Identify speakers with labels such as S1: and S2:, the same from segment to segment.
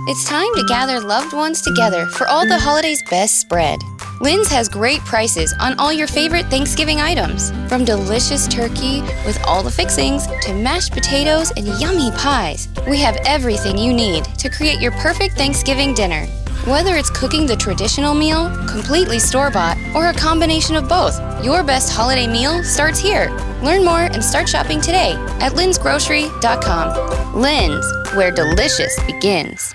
S1: It's time to gather loved ones together for all the holidays' best spread. Lynn's has great prices on all your favorite Thanksgiving items, from delicious turkey with all the fixings to mashed potatoes and yummy pies. We have everything you need to create your perfect Thanksgiving dinner. Whether it's cooking the traditional meal, completely store-bought, or a combination of both, your best holiday meal starts here. Learn more and start shopping today at linsgrocery.com. Lynn's, where delicious begins.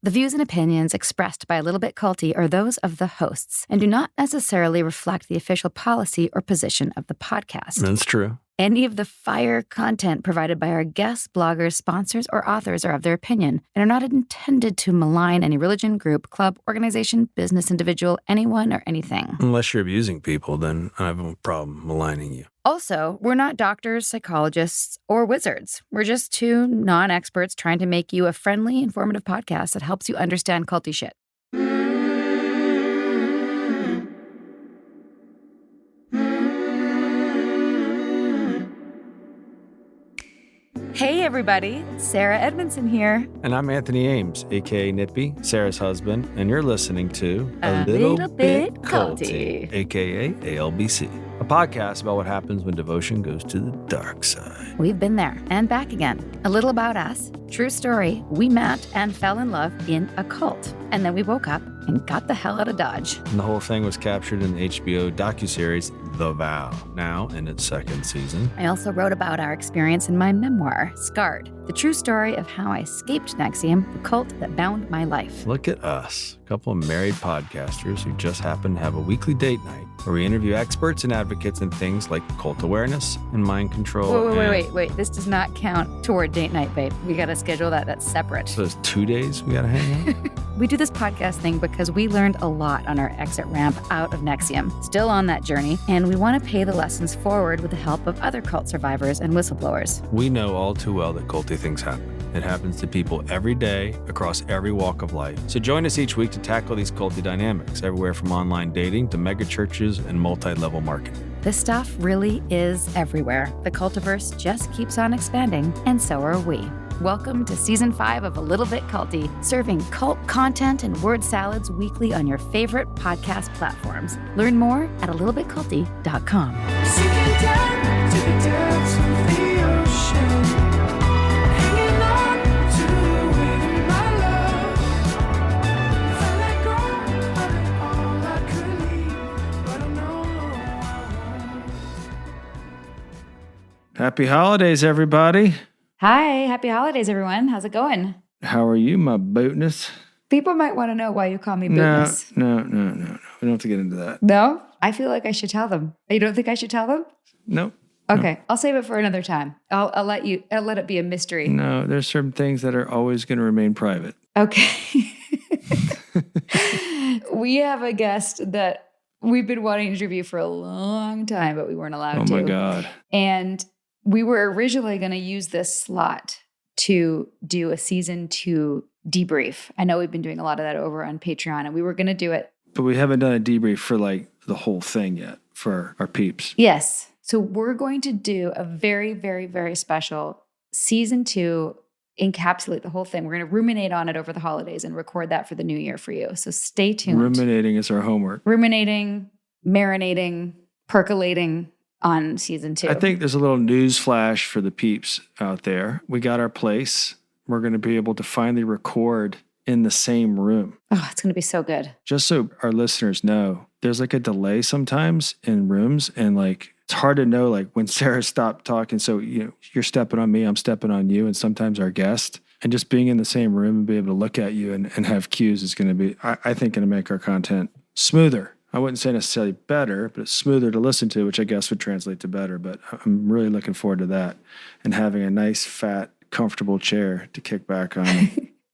S2: The views and opinions expressed by A Little Bit Culty are those of the hosts and do not necessarily reflect the official policy or position of the podcast.
S3: That's true.
S2: Any of the fire content provided by our guests, bloggers, sponsors, or authors are of their opinion and are not intended to malign any religion, group, club, organization, business, individual, anyone, or anything.
S3: Unless you're abusing people, then I have a problem maligning you.
S2: Also, we're not doctors, psychologists, or wizards. We're just two non-experts trying to make you a friendly, informative podcast that helps you understand culty shit. Hey everybody, Sarah Edmondson here.
S3: And I'm Anthony Ames, a.k.a. Nippy, Sarah's husband, and you're listening to
S2: A Little Bit Culty,
S3: a.k.a. ALBC, a podcast about what happens when devotion goes to the dark side.
S2: We've been there and back again. A little about us. True story, we met and fell in love in a cult. And then we woke up and got the hell out of Dodge.
S3: And the whole thing was captured in the HBO docuseries The Vow, now in its second season.
S2: I also wrote about our experience in my memoir, Scarred, the true story of how I escaped NXIVM, the cult that bound my life.
S3: Look at us, a couple of married podcasters who just happen to have a weekly date night where we interview experts and advocates in things like cult awareness and mind control.
S2: Wait. This does not count toward date night, babe. We got to schedule that. That's separate.
S3: So it's 2 days we got to hang out?
S2: We do this podcast thing because we learned a lot on our exit ramp out of NXIVM, still on that journey, and we want to pay the lessons forward with the help of other cult survivors and whistleblowers.
S3: We know all too well that culty things happen. It happens to people every day across every walk of life. So join us each week to tackle these culty dynamics, everywhere from online dating to mega churches and multi-level marketing.
S2: This stuff really is everywhere. The cultiverse just keeps on expanding, and so are we. Welcome to Season 5 of A Little Bit Culty, serving cult content and word salads weekly on your favorite podcast platforms. Learn more at alittlebitculty.com.
S4: Sinking down to the depths of the ocean, hanging on to the wind of my love. If I let go of it all, I could leave, but I know I won't.
S3: Happy holidays, everybody.
S2: Hi, happy holidays, everyone. How's it going?
S3: How are you, my bootness?
S2: People might want to know why you call me
S3: No.
S2: Bootness.
S3: We don't have to get into that.
S2: No? I feel like I should tell them. You don't think I should tell them?
S3: Nope.
S2: Okay, I'll save it for another time. I'll let it be a mystery.
S3: No, there's certain things that are always going to remain private.
S2: Okay. We have a guest that we've been wanting to interview for a long time, but we weren't allowed to.
S3: Oh my God.
S2: And we were originally going to use this slot to do a season 2 debrief. I know we've been doing a lot of that over on Patreon, and we were going to do it.
S3: But we haven't done a debrief for like the whole thing yet for our peeps.
S2: Yes. So we're going to do a very, very, very special season 2, encapsulate the whole thing. We're going to ruminate on it over the holidays and record that for the new year for you. So stay tuned.
S3: Ruminating is our homework.
S2: Ruminating, marinating, percolating on season 2.
S3: I think there's a little news flash for the peeps out there. We got our place. We're going to be able to finally record in the same room.
S2: Oh, it's going to be so good.
S3: Just so our listeners know, there's like a delay sometimes in rooms, and like it's hard to know like when Sarah stopped talking. So, you're stepping on me, I'm stepping on you, and sometimes our guest. And just being in the same room and be able to look at you and have cues is going to be, I think, going to make our content smoother. I wouldn't say necessarily better, but it's smoother to listen to, which I guess would translate to better. But I'm really looking forward to that and having a nice, fat, comfortable chair to kick back on.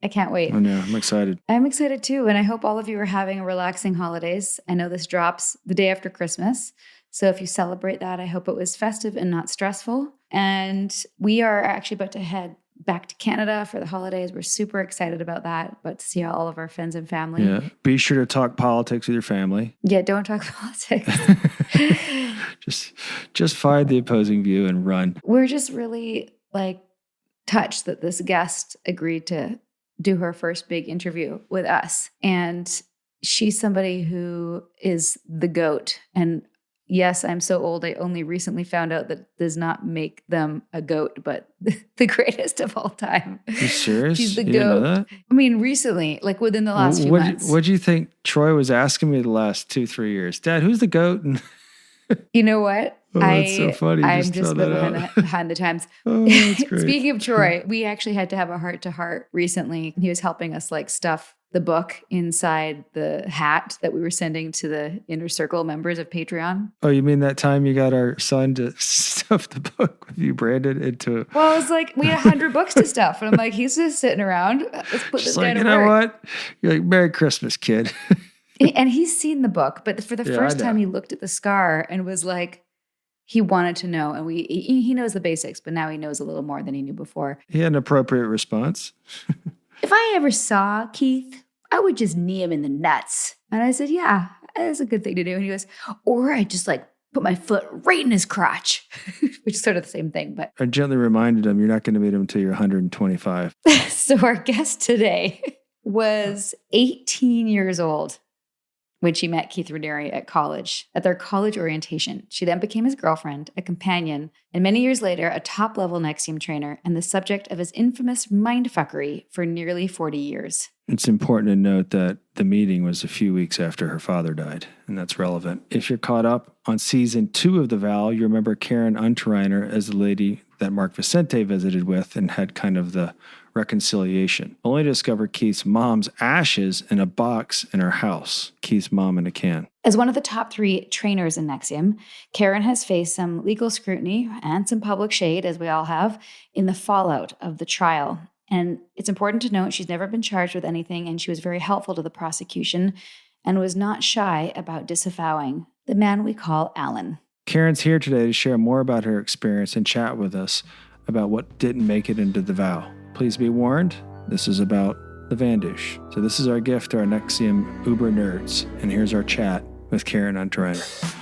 S2: I can't wait.
S3: Oh, no, I'm excited.
S2: I'm excited too. And I hope all of you are having relaxing holidays. I know this drops the day after Christmas. So if you celebrate that, I hope it was festive and not stressful. And we are actually about to head back to Canada for the holidays. We're super excited about that, but to see all of our friends and family.
S3: Yeah. Be sure to talk politics with your family.
S2: Yeah, don't talk politics.
S3: just find the opposing view and run.
S2: We're just really touched that this guest agreed to do her first big interview with us. And she's somebody who is the GOAT. And yes, I'm so old. I only recently found out that does not make them a GOAT, but the greatest of all time.
S3: You serious?
S2: She's the
S3: You didn't know
S2: GOAT.
S3: that?
S2: I mean, recently, like within the last few months.
S3: What do you think Troy was asking me the last 2-3 years? Dad, who's the GOAT? And
S2: You know what?
S3: Oh, that's so funny. You
S2: I'm
S3: just
S2: just a
S3: throw
S2: bit
S3: that
S2: behind,
S3: out.
S2: behind the times.
S3: Oh, that's great.
S2: Speaking of Troy, we actually had to have a heart-to-heart recently. He was helping us like stuff the book inside the hat that we were sending to the Inner Circle members of Patreon.
S3: Oh, you mean that time you got our son to stuff the book with you branded into
S2: Well, I was like, we had 100 books to stuff. And I'm like, he's just sitting around. Let's put this
S3: just
S2: guy
S3: like,
S2: to
S3: you know
S2: work.
S3: what? You're like, Merry Christmas, kid.
S2: And he's seen the book, but for the
S3: Yeah,
S2: first
S3: I know.
S2: time he looked at the scar and was like, he wanted to know. And he knows the basics, but now he knows a little more than he knew before.
S3: He had an appropriate response.
S2: If I ever saw Keith, I would just knee him in the nuts. And I said, yeah, that's a good thing to do. And he goes, or I just like put my foot right in his crotch, which is sort of the same thing. But
S3: I gently reminded him, you're not going to meet him until you're 125.
S2: so our guest today was 18 years old when she met Keith Raniere at college, at their college orientation. She then became his girlfriend, a companion, and many years later, a top-level NXIVM trainer and the subject of his infamous mindfuckery for nearly 40 years.
S3: It's important to note that the meeting was a few weeks after her father died, and that's relevant. If you're caught up on season 2 of The Vow, you remember Karen Unterreiner as the lady that Mark Vicente visited with and had kind of the reconciliation. Only to discover Keith's mom's ashes in a box in her house. Keith's mom in a can.
S2: As one of the top 3 trainers in NXIVM, Karen has faced some legal scrutiny and some public shade, as we all have, in the fallout of the trial. And it's important to note she's never been charged with anything, and she was very helpful to the prosecution and was not shy about disavowing the man we call Alan.
S3: Karen's here today to share more about her experience and chat with us about what didn't make it into The Vow. Please be warned, this is about the Vandoosh. So this is our gift to our NXIVM Uber nerds, and here's our chat with Karen Unterreiner.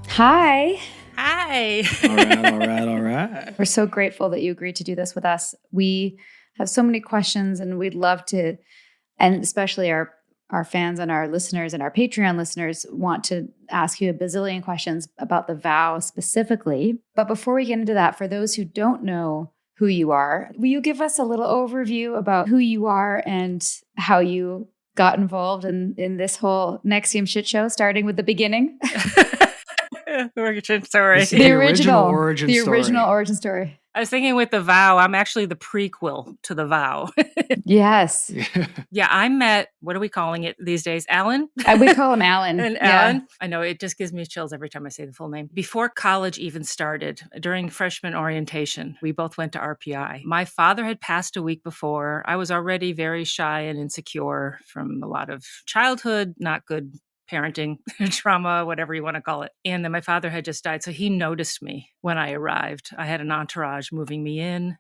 S2: Hi.
S5: Hi.
S3: All right.
S2: We're so grateful that you agreed to do this with us. We have so many questions, and we'd love to, and especially our fans and our listeners and our Patreon listeners want to ask you a bazillion questions about the vow specifically. But before we get into that, for those who don't know who you are, will you give us a little overview about who you are and how you got involved in this whole NXIVM shit show, starting with the beginning?
S5: Origin story.
S3: This is the original origin story.
S2: original origin story.
S5: I was thinking with The Vow, I'm actually the prequel to The Vow.
S2: Yes.
S5: Yeah, I met, what are we calling it these days? Alan?
S2: We call him Alan.
S5: And
S2: Yeah.
S5: Alan? I know, it just gives me chills every time I say the full name. Before college even started, during freshman orientation, we both went to RPI. My father had passed a week before. I was already very shy and insecure from a lot of childhood, not good parenting, trauma, whatever you want to call it. And then my father had just died. So he noticed me when I arrived. I had an entourage moving me in.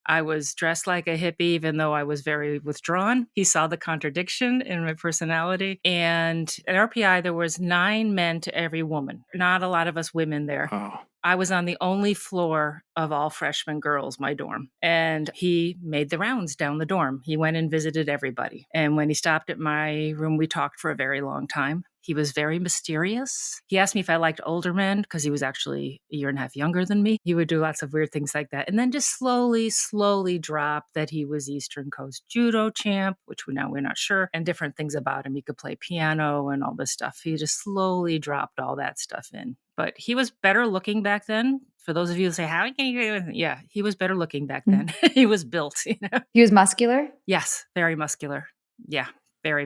S5: I was dressed like a hippie, even though I was very withdrawn. He saw the contradiction in my personality. And at RPI, there was 9 men to every woman. Not a lot of us women there.
S3: Oh.
S5: I was on the only floor of all freshman girls, my dorm. And he made the rounds down the dorm. He went and visited everybody. And when he stopped at my room, we talked for a very long time. He was very mysterious. He asked me if I liked older men because he was actually a year and a half younger than me. He would do lots of weird things like that. And then just slowly drop that he was Eastern Coast judo champ, which we're not sure, and different things about him. He could play piano and all this stuff. He just slowly dropped all that stuff in. But he was better looking back then. For those of you who say, how can you? Yeah, he was better looking back then. He was built, you know?
S2: He was muscular?
S5: Yes, very muscular. Yeah, very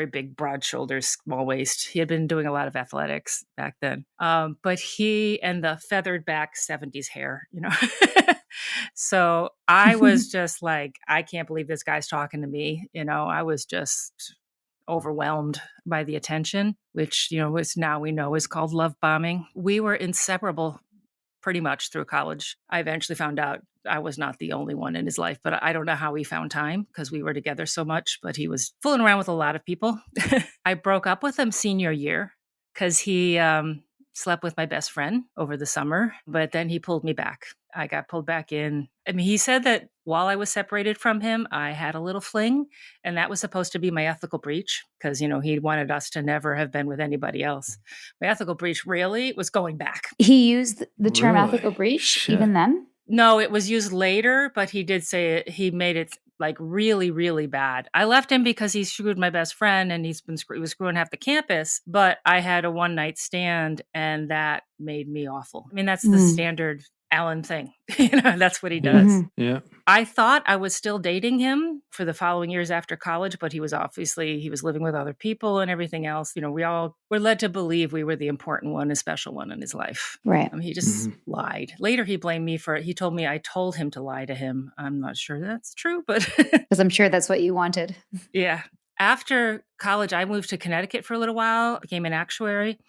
S5: big, broad shoulders, small waist. He had been doing a lot of athletics back then. But he and the feathered back 70s hair, you know. So I was just like, I can't believe this guy's talking to me. You know, I was just overwhelmed by the attention, which, you know, is now we know is called love bombing. We were inseparable pretty much through college. I eventually found out I was not the only one in his life, but I don't know how he found time because we were together so much, but he was fooling around with a lot of people. I broke up with him senior year because he slept with my best friend over the summer, but then he pulled me back. I got pulled back in. I mean, he said that while I was separated from him, I had a little fling, and that was supposed to be my ethical breach because, he wanted us to never have been with anybody else. My ethical breach really was going back.
S2: He used the term
S3: Really?
S2: ethical breach
S3: Shit.
S2: even then?
S5: No, it was used later, but he did say it. He made it like really, really bad. I left him because he screwed my best friend and he was screwing half the campus, but I had a one night stand and that made me awful. I mean, that's the standard Alan thing. That's what he does.
S2: Mhm.
S3: Yeah.
S5: I thought I was still dating him for the following years after college, but he was living with other people and everything else. We all were led to believe we were the important one, a special one in his life.
S2: Right.
S5: He just lied. Later, he blamed me for it. He told me I told him to lie to him. I'm not sure that's true, but
S2: Because I'm sure that's what you wanted.
S5: yeah. After college, I moved to Connecticut for a little while, became an actuary,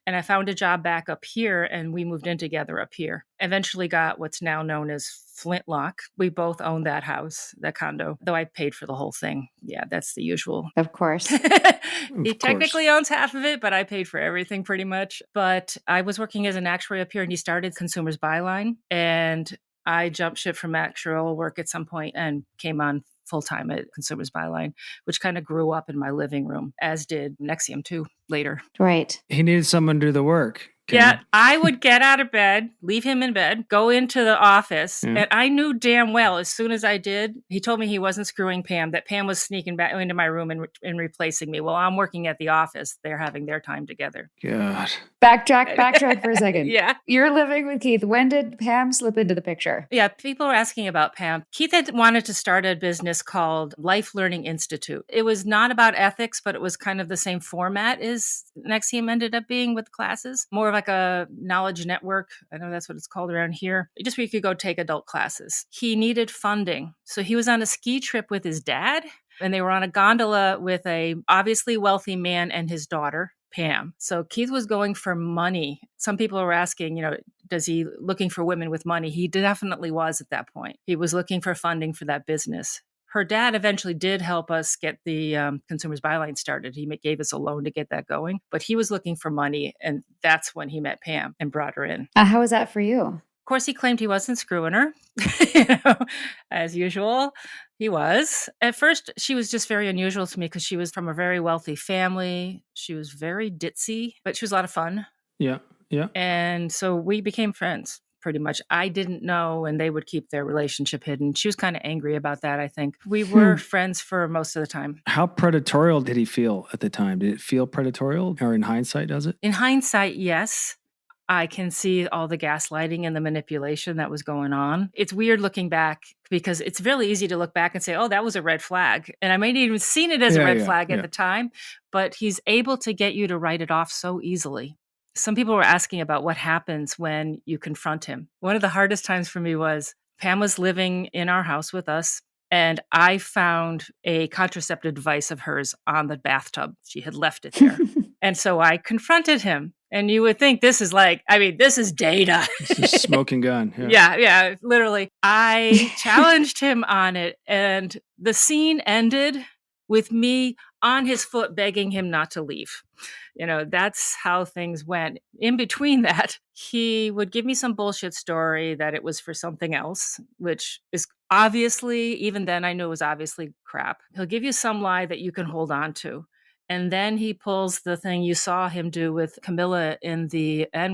S5: and I found a job back up here, and we moved in together up here. Eventually got what's now known as Flintlock. We both owned that house, that condo, though I paid for the whole thing. Yeah, that's the usual.
S2: Of course.
S5: He technically owns half of it, but I paid for everything pretty much. But I was working as an actuary up here, and he started Consumers Byline, and I jumped ship from actuarial work at some point and came on full-time at Consumers Byline, which kind of grew up in my living room, as did NXIVM too later.
S2: Right.
S3: He needed someone to do the work. Okay.
S5: Yeah, I would get out of bed, leave him in bed, go into the office, and I knew damn well as soon as I did, he told me he wasn't screwing Pam, that Pam was sneaking back into my room and replacing me. Well, I'm working at the office. They're having their time together.
S3: God.
S2: Backtrack for a second.
S5: Yeah.
S2: You're living with Keith. When did Pam slip into the picture?
S5: Yeah, people were asking about Pam. Keith had wanted to start a business called Life Learning Institute. It was not about ethics, but it was kind of the same format as NXIVM ended up being with classes. More of like a knowledge network. I know that's what it's called around here. Just where you could go take adult classes. He needed funding. So he was on a ski trip with his dad, and they were on a gondola with a obviously wealthy man and his daughter, Pam. So Keith was going for money. Some people were asking, does he looking for women with money? He definitely was at that point. He was looking for funding for that business. Her dad eventually did help us get the Consumers Byline started. He gave us a loan to get that going, but he was looking for money, and that's when he met Pam and brought her in.
S2: How was that for you?
S5: Of course, he claimed he wasn't screwing her, as usual. He was. At first, she was just very unusual to me because she was from a very wealthy family. She was very ditzy, but she was a lot of fun.
S3: Yeah. Yeah.
S5: And so we became friends. Pretty much. I didn't know, and they would keep their relationship hidden. She was kind of angry about that, I think. We were friends for most of the time.
S3: How predatorial did he feel at the time? Did it feel predatorial, or in hindsight, does it?
S5: In hindsight, yes. I can see all the gaslighting and the manipulation that was going on. It's weird looking back because it's really easy to look back and say, oh, that was a red flag. And I might have even seen it as a red flag at the time, but he's able to get you to write it off so easily. Some people were asking about what happens when you confront him. One of the hardest times for me was Pam was living in our house with us, and I found a contraceptive device of hers on the bathtub. She had left it there. And so I confronted him. And you would think this is this is data.
S3: It's a smoking gun.
S5: Yeah, literally. I challenged him on it, and the scene ended with me on his foot begging him not to leave. That's how things went. In between that, he would give me some bullshit story that it was for something else, which is obviously, even then I knew it was obviously crap. He'll give you some lie that you can hold on to. And then he pulls the thing you saw him do with Camilla and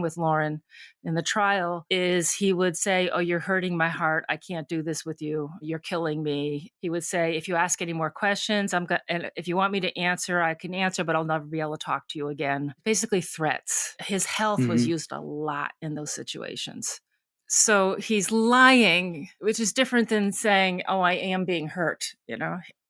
S5: with Lauren in the trial is he would say, oh, you're hurting my heart. I can't do this with you. You're killing me. He would say, if you ask any more questions, and if you want me to answer, I can answer, but I'll never be able to talk to you again. Basically threats. His health was used a lot in those situations. So he's lying, which is different than saying, oh, I am being hurt,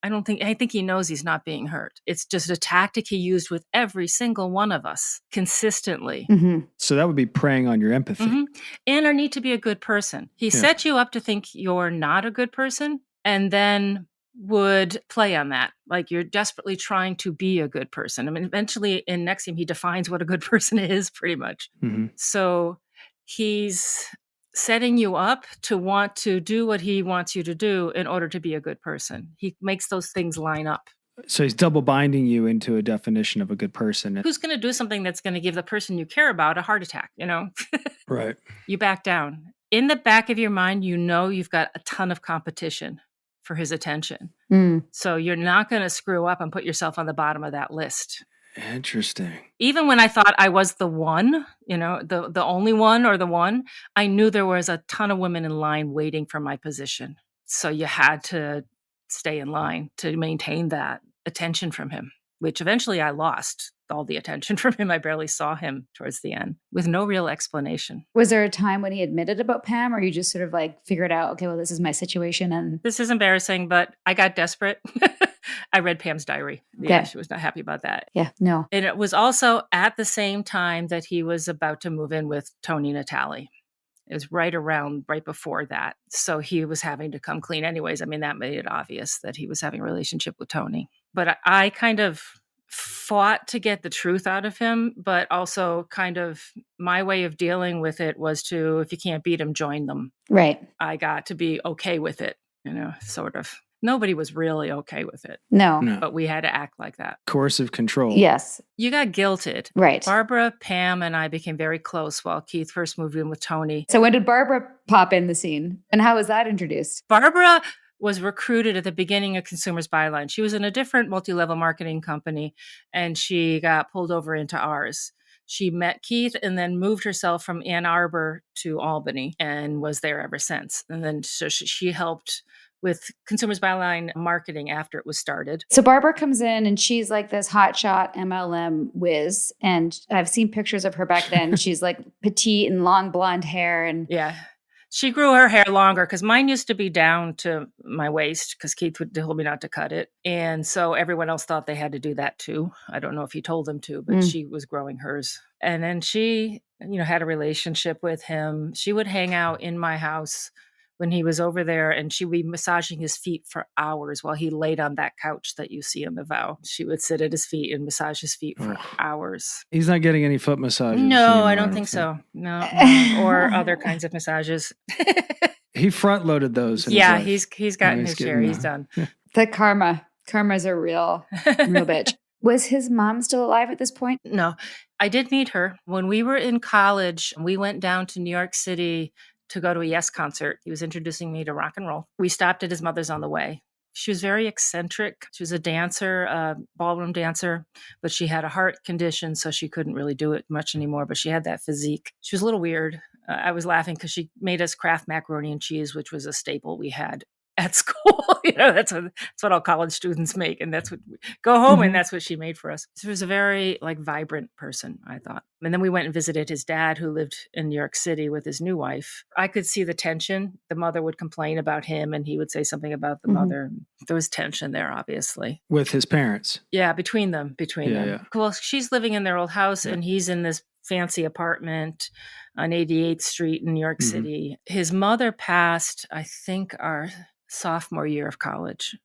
S5: I think he knows he's not being hurt. It's just a tactic he used with every single one of us consistently.
S2: Mm-hmm.
S3: So that would be preying on your empathy.
S5: And our need to be a good person. He set you up to think you're not a good person and then would play on that. Like you're desperately trying to be a good person. I mean, eventually in NXIVM, he defines what a good person is pretty much. So he's setting you up to want to do what he wants you to do in order to be a good person. He makes those things line up.
S3: So he's double binding you into a definition of a good person.
S5: Who's going to do something that's going to give the person you care about a heart attack, you know?
S3: Right.
S5: You back down. In the back of your mind, you know you've got a ton of competition for his attention. So you're not going to screw up and put yourself on the bottom of that list.
S3: Interesting.
S5: Even when I thought I was the one, you know, the only one or the one, I knew there was a ton of women in line waiting for my position. So you had to stay in line to maintain that attention from him, which eventually I lost all the attention from him. I barely saw him towards the end with no real explanation.
S2: Was there a time when he admitted about Pam, or you just sort of like figured out, okay, well, this is my situation? And
S5: This is embarrassing, but I got desperate. I read Pam's diary. Yeah, she was not happy about that.
S2: yeah, no.
S5: And it was also at the same time that he was about to move in with Tony Natale. It was right before that. So he was having to come clean anyways. I mean, that made it obvious that he was having a relationship with Tony. But I kind of fought to get the truth out of him, but also kind of my way of dealing with it was to, if you can't beat them, join them.
S2: Right.
S5: I got to be okay with it, you know, sort of. Nobody was really okay with it,
S2: No.
S5: but we had to act like that.
S3: Coercive control.
S2: Yes.
S5: You got guilted.
S2: Right.
S5: Barbara, Pam, and I became very close while Keith first moved in with Tony.
S2: So when did Barbara pop in the scene? And how was that introduced?
S5: Barbara was recruited at the beginning of Consumers Byline. She was in a different multi-level marketing company, and she got pulled over into ours. She met Keith and then moved herself from Ann Arbor to Albany and was there ever since. And then so she helped with Consumers Byline marketing after it was started.
S2: So Barbara comes in and she's like this hotshot MLM whiz. And I've seen pictures of her back then. She's like petite and long blonde hair. And
S5: Yeah. She grew her hair longer because mine used to be down to my waist because Keith would told me not to cut it. And so everyone else thought they had to do that too. I don't know if he told them to, but she was growing hers. And then she, you know, had a relationship with him. She would hang out in my house when he was over there, and she would be massaging his feet for hours while he laid on that couch that you see in the vow. She would sit at his feet and massage his feet for hours.
S3: He's not getting any foot massages.
S5: No,
S3: anymore,
S5: I don't think so. No, or other kinds of massages.
S3: He front loaded those. In
S5: Yeah,
S3: his life.
S5: he's gotten
S3: He's
S5: his share.
S3: getting,
S5: He's done.
S2: the karma's a real bitch. Was his mom still alive at this point?
S5: No, I did meet her when we were in college. We went down to New York City to go to a Yes concert. He was introducing me to rock and roll. We stopped at his mother's on the way. She was very eccentric. She was a dancer, a ballroom dancer, but she had a heart condition, so she couldn't really do it much anymore, but she had that physique. She was a little weird. I was laughing because she made us Kraft macaroni and cheese, which was a staple we had at school. You know, that's what all college students make. And that's what we go home and that's what she made for us. She was a very like vibrant person, I thought. And then we went and visited his dad who lived in New York City with his new wife. I could see the tension. The mother would complain about him and he would say something about the mother. There was tension there, obviously.
S3: With his parents.
S5: Yeah, between them.
S3: Yeah.
S5: Well, she's living in their old house and he's in this fancy apartment on 88th Street in New York City. His mother passed, I think, our sophomore year of college.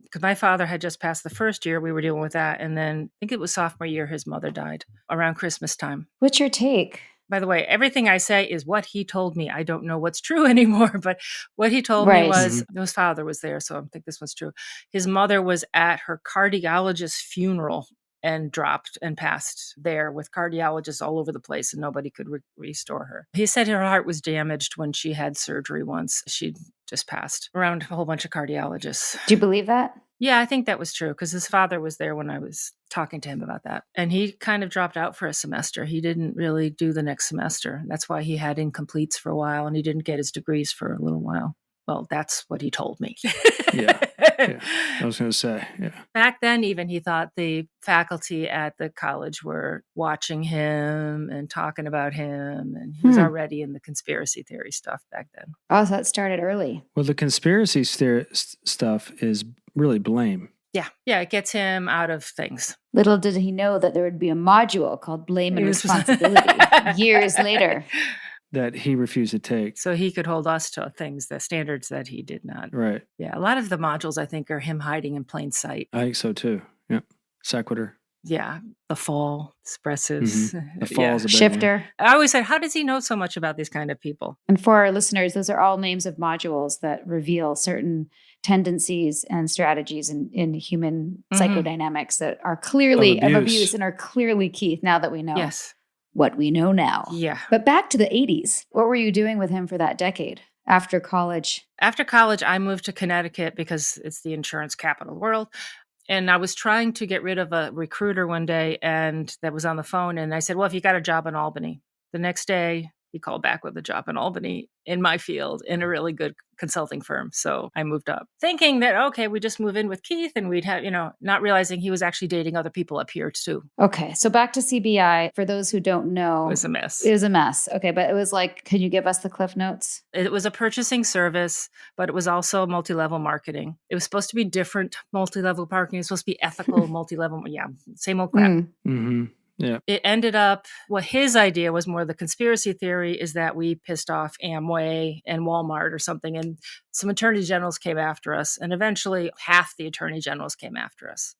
S5: Because my father had just passed the first year. We were dealing with that. And then I think it was sophomore year, his mother died around Christmas time.
S2: What's your take?
S5: By the way, everything I say is what he told me. I don't know what's true anymore, but what he told me was his father was there. So I think this was true. His mother was at her cardiologist's funeral and dropped and passed there with cardiologists all over the place and nobody could restore her. He said her heart was damaged when she had surgery once. She just passed around a whole bunch of cardiologists.
S2: Do you believe that?
S5: Yeah, I think that was true because his father was there when I was talking to him about that. And he kind of dropped out for a semester. He didn't really do the next semester. That's why he had incompletes for a while and he didn't get his degrees for a little while. Well, that's what he told me.
S3: Yeah. I was going to say, yeah.
S5: Back then, even he thought the faculty at the college were watching him and talking about him. And he was already in the conspiracy theory stuff back then.
S2: Oh, so that started early.
S3: Well, the conspiracy stuff is really blame.
S5: Yeah. Yeah. It gets him out of things.
S2: Little did he know that there would be a module called Blame and Responsibility years later.
S3: That he refused to take.
S5: So he could hold us to things, the standards that he did not.
S3: Right.
S5: Yeah. A lot of the modules, I think, are him hiding in plain sight.
S3: I think so too. Yeah. Sequitur.
S5: Yeah, the fall, expressives.
S3: The fall's a big one.
S2: Shifter.
S5: I always said, how does he know so much about these kind of people?
S2: And for our listeners, those are all names of modules that reveal certain tendencies and strategies in human psychodynamics that are clearly of abuse and are clearly Keith now that we know
S5: Yes.
S2: what we know now.
S5: Yeah.
S2: But back to the 80s, what were you doing with him for that decade after college?
S5: After college, I moved to Connecticut because it's the insurance capital of the world. And I was trying to get rid of a recruiter one day and that was on the phone. And I said, well, if you got a job in Albany, the next day he called back with a job in Albany in my field in a really good consulting firm. So I moved up thinking that, okay, we just move in with Keith and we'd have, not realizing he was actually dating other people up here too.
S2: Okay. So back to CBI. For those who don't know,
S5: It was a mess.
S2: It was a mess. Okay. But it was like, can you give us the Cliff Notes?
S5: It was a purchasing service, but it was also multi-level marketing. It was supposed to be different multi-level marketing. It was supposed to be ethical multi-level. Yeah, same old crap.
S3: Yeah.
S5: It ended up, what his idea was more the conspiracy theory is that we pissed off Amway and Walmart or something. And some attorney generals came after us. And eventually half the attorney generals came after us.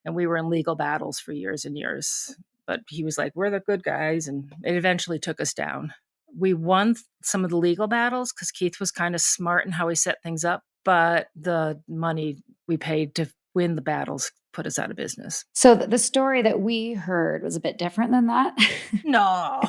S5: And we were in legal battles for years and years. But he was like, we're the good guys. And it eventually took us down. We won some of the legal battles because Keith was kind of smart in how he set things up. But the money we paid to win the battles put us out of business.
S2: So the story that we heard was a bit different than that.
S5: No.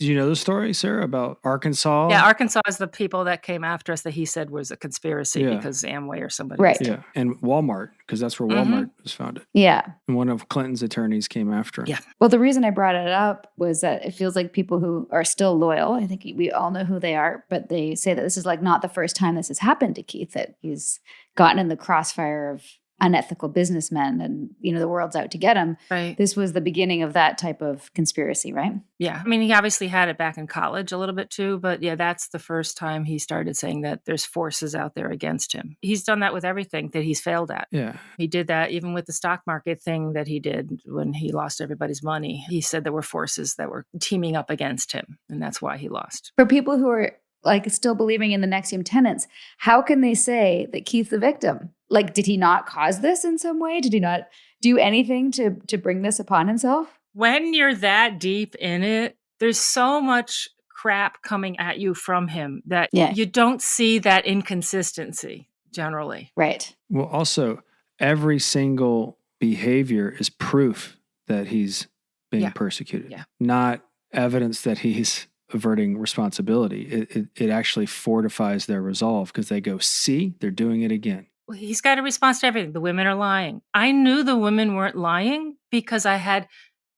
S3: Do you know the story, Sarah, about Arkansas?
S5: Yeah, Arkansas is the people that came after us that he said was a conspiracy
S3: Yeah.
S5: because Amway or somebody.
S2: Right.
S3: Yeah. And Walmart, because that's where Walmart was founded.
S2: Yeah.
S3: And one of Clinton's attorneys came after him.
S5: Yeah.
S2: Well, the reason I brought it up was that it feels like people who are still loyal, I think we all know who they are, but they say that this is like not the first time this has happened to Keith, that he's gotten in the crossfire of unethical businessmen and, the world's out to get him.
S5: Right.
S2: This was the beginning of that type of conspiracy, right?
S5: Yeah. I mean, he obviously had it back in college a little bit too, but yeah, that's the first time he started saying that there's forces out there against him. He's done that with everything that he's failed at.
S3: Yeah.
S5: He did that even with the stock market thing that he did when he lost everybody's money. He said there were forces that were teaming up against him, and that's why he lost.
S2: For people who are like still believing in the NXIVM tenets, how can they say that Keith's the victim? Like, did he not cause this in some way? Did he not do anything to bring this upon himself?
S5: When you're that deep in it, there's so much crap coming at you from him that you don't see that inconsistency generally.
S2: Right.
S3: Well, also, every single behavior is proof that he's being persecuted, not evidence that he's averting responsibility. It actually fortifies their resolve because they go, see, they're doing it again.
S5: Well, he's got a response to everything. The women are lying. I knew the women weren't lying because I had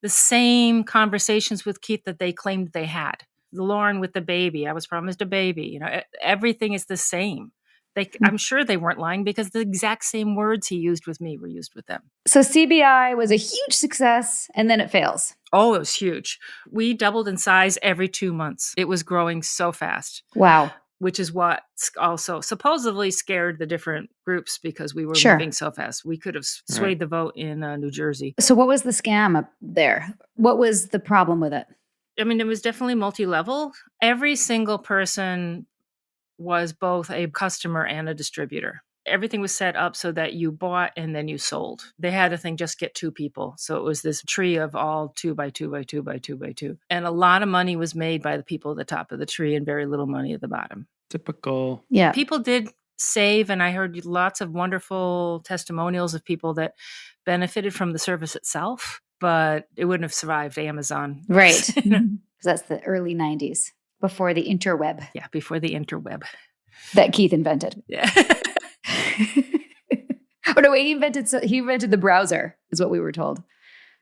S5: the same conversations with Keith that they claimed they had. Lauren with the baby. I was promised a baby. Everything is the same. I'm sure they weren't lying because the exact same words he used with me were used with them.
S2: So CBI was a huge success and then it fails.
S5: Oh, it was huge. We doubled in size every 2 months. It was growing so fast.
S2: Wow.
S5: Which is what also supposedly scared the different groups because we were moving so fast. We could have swayed the vote in New Jersey.
S2: So what was the scam up there? What was the problem with it?
S5: I mean, it was definitely multi-level. Every single person was both a customer and a distributor. Everything was set up so that you bought and then you sold. They had a thing, just get 2 people. So it was this tree of all 2 by 2 by 2 by 2 by 2. And a lot of money was made by the people at the top of the tree and very little money at the bottom.
S3: Typical.
S2: Yeah.
S5: People did save, and I heard lots of wonderful testimonials of people that benefited from the service itself, but it wouldn't have survived Amazon.
S2: Right. Because that's the early 90s, before the interweb.
S5: Yeah, before the interweb.
S2: That Keith invented.
S5: Yeah.
S2: Oh no, he invented the browser, is what we were told.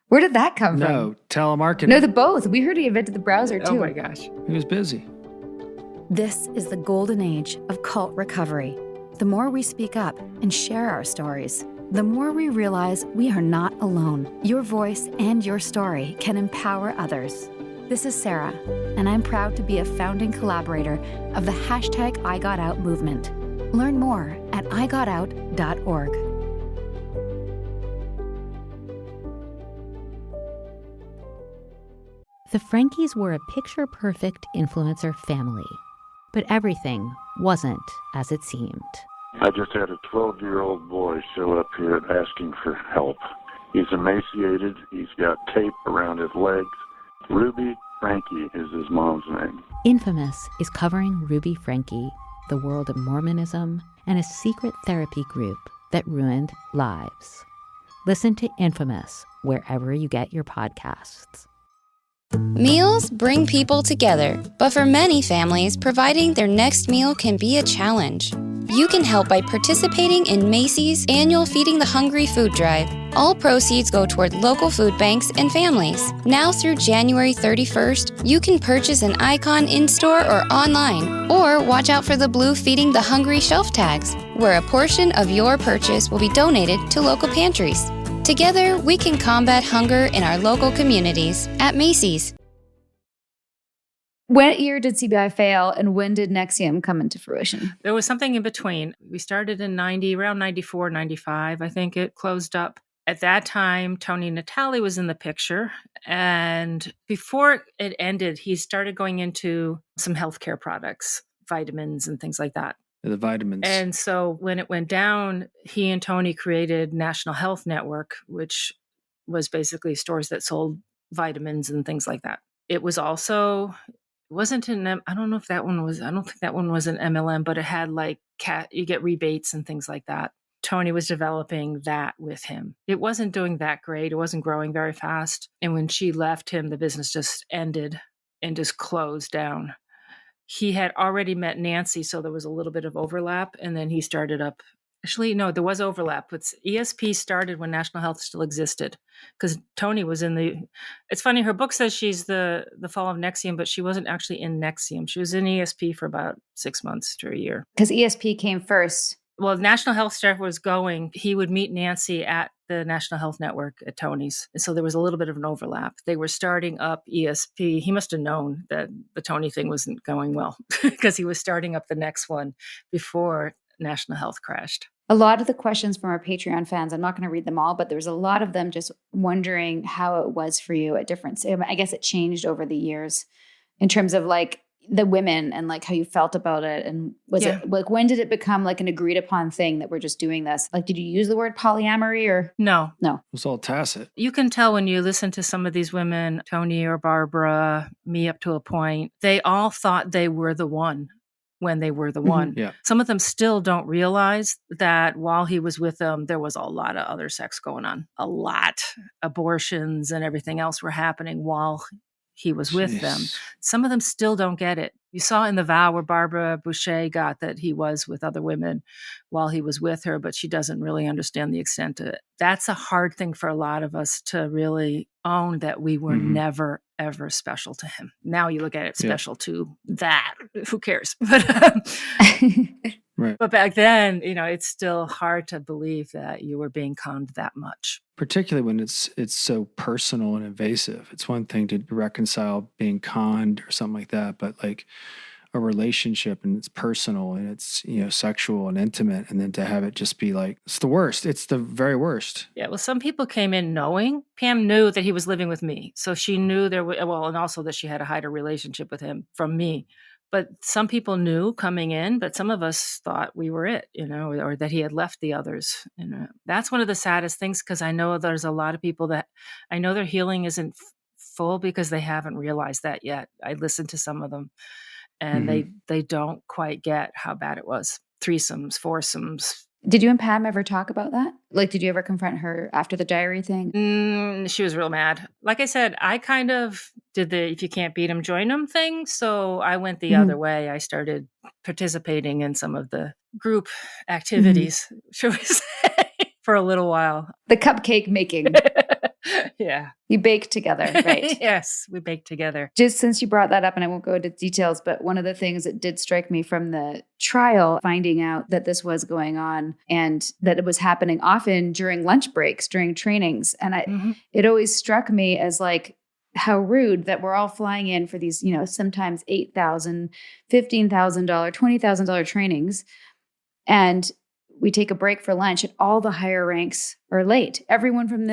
S2: Where did that come from?
S3: No, telemarketing.
S2: No, both. We heard he invented the browser too.
S5: Oh my gosh.
S3: He was busy.
S6: This is the golden age of cult recovery. The more we speak up and share our stories, the more we realize we are not alone. Your voice and your story can empower others. This is Sarah, and I'm proud to be a founding collaborator of the #IGotOut movement. Learn more at igotout.org.
S7: The Frankies were a picture-perfect influencer family, but everything wasn't as it seemed.
S8: I just had a 12-year-old boy show up here asking for help. He's emaciated. He's got tape around his legs. Ruby Frankie is his mom's name.
S7: Infamous is covering Ruby Frankie, the world of Mormonism, and a secret therapy group that ruined lives. Listen to Infamous wherever you get your podcasts.
S1: Meals bring people together, but for many families, providing their next meal can be a challenge. You can help by participating in Macy's annual Feeding the Hungry food drive. All proceeds go toward local food banks and families. Now through January 31st, you can purchase an icon in-store or online, or watch out for the blue Feeding the Hungry shelf tags, where a portion of your purchase will be donated to local pantries. Together, we can combat hunger in our local communities at Macy's.
S2: What year did CBI fail, and when did NXIVM come into fruition?
S5: There was something in between. We started in around 94, 95, I think it closed up. At that time, Tony Natale was in the picture. And before it ended, he started going into some healthcare products, vitamins and things like that.
S3: The vitamins.
S5: And so when it went down, he and Tony created National Health Network, which was basically stores that sold vitamins and things like that. It was also, it wasn't an, I don't know if that one was, I don't think that one was an MLM, but it had like you get rebates and things like that. Tony was developing that with him. It wasn't doing that great. It wasn't growing very fast. And when she left him, the business just ended and just closed down. He had already met Nancy, so there was a little bit of overlap. And then he started up. Actually, no, there was overlap. But ESP started when National Health still existed, because Tony was in the. It's funny. Her book says she's the fall of NXIVM, but she wasn't actually in NXIVM. She was in ESP for about 6 months to a year.
S2: Because ESP came first.
S5: Well, National Health Staff was going. He would meet Nancy at the National Health Network at Tony's. And so there was a little bit of an overlap. They were starting up ESP. He must have known that the Tony thing wasn't going well because he was starting up the next one before National Health crashed.
S2: A lot of the questions from our Patreon fans, I'm not going to read them all, but there was a lot of them just wondering how it was for you at different. I guess it changed over the years in terms of like the women and like how you felt about it. And was it like, when did it become like an agreed upon thing that we're just doing this? Like, did you use the word polyamory or?
S5: No.
S3: It was all tacit.
S5: You can tell when you listen to some of these women, Tony or Barbara, me up to a point, they all thought they were the one when they were the one.
S3: Yeah.
S5: Some of them still don't realize that while he was with them, there was a lot of other sex going on. A lot. Abortions and everything else were happening while he was with them. Some of them still don't get it. You saw in the vow where Barbara Boucher got that he was with other women while he was with her, but she doesn't really understand the extent of it. That's a hard thing for a lot of us to really own, that we were never, ever special to him. Now you look at it special to that. Who cares? But,
S3: Right.
S5: But back then, it's still hard to believe that you were being conned that much.
S3: Particularly when it's so personal and invasive. It's one thing to reconcile being conned or something like that, but like a relationship and it's personal and it's, sexual and intimate, and then to have it just be like, it's the worst. It's the very worst.
S5: Yeah, well, some people came in knowing. Pam knew that he was living with me. So she knew and also that she had to hide a relationship with him from me. But some people knew coming in, but some of us thought we were it, or that he had left the others. That's one of the saddest things, because I know there's a lot of people that I know their healing isn't full because they haven't realized that yet. I listened to some of them, and they don't quite get how bad it was. Threesomes, foursomes.
S2: Did you and Pam ever talk about that? Like, did you ever confront her after the diary thing?
S5: She was real mad. Like I said, I kind of did the if you can't beat them, join them thing. So I went the other way. I started participating in some of the group activities, shall we say, for a little while.
S2: The cupcake making.
S5: Yeah.
S2: You baked together, right?
S5: Yes, we baked together.
S2: Just since you brought that up, and I won't go into details, but one of the things that did strike me from the trial, finding out that this was going on and that it was happening often during lunch breaks, during trainings. And it always struck me as like, how rude that we're all flying in for these, sometimes $8,000, $15,000, $20,000 trainings. And we take a break for lunch and all the higher ranks are late. Everyone from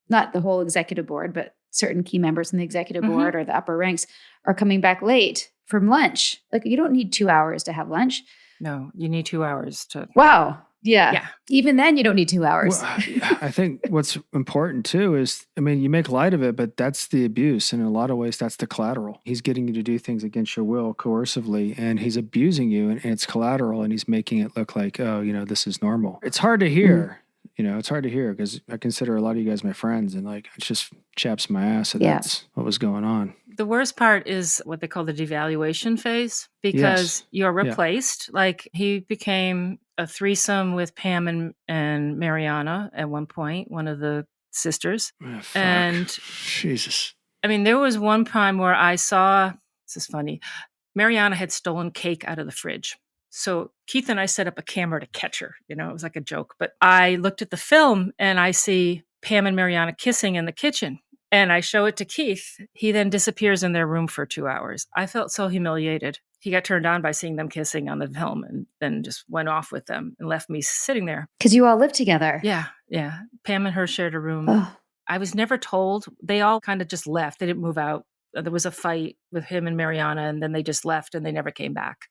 S2: not the whole executive board, but certain key members in the executive board or the upper ranks are coming back late from lunch. Like, you don't need 2 hours to have lunch.
S5: No, you need 2 hours to.
S2: Wow. Yeah.
S5: Yeah.
S2: Even then, you don't need 2 hours.
S3: Well, I think what's important too is, I mean, you make light of it, but that's the abuse. And in a lot of ways, that's the collateral. He's getting you to do things against your will coercively, and he's abusing you, and it's collateral, and he's making it look like, oh, this is normal. It's hard to hear. It's hard to hear because I consider a lot of you guys my friends, and like, it just chaps my ass that that's what was going on.
S5: The worst part is what they call the devaluation phase, because you're replaced. Like, he became a threesome with Pam and Mariana at one point, one of the sisters.
S3: Ah, fuck.
S5: And
S3: Jesus.
S5: I mean, there was one time where I saw, this is funny, Mariana had stolen cake out of the fridge. So Keith and I set up a camera to catch her. It was like a joke. But I looked at the film and I see Pam and Mariana kissing in the kitchen. And I show it to Keith. He then disappears in their room for 2 hours. I felt so humiliated. He got turned on by seeing them kissing on the film and then just went off with them and left me sitting there.
S2: Because you all live together.
S5: Yeah. Pam and her shared a room.
S2: Ugh.
S5: I was never told. They all kind of just left. They didn't move out. There was a fight with him and Mariana, and then they just left and they never came back.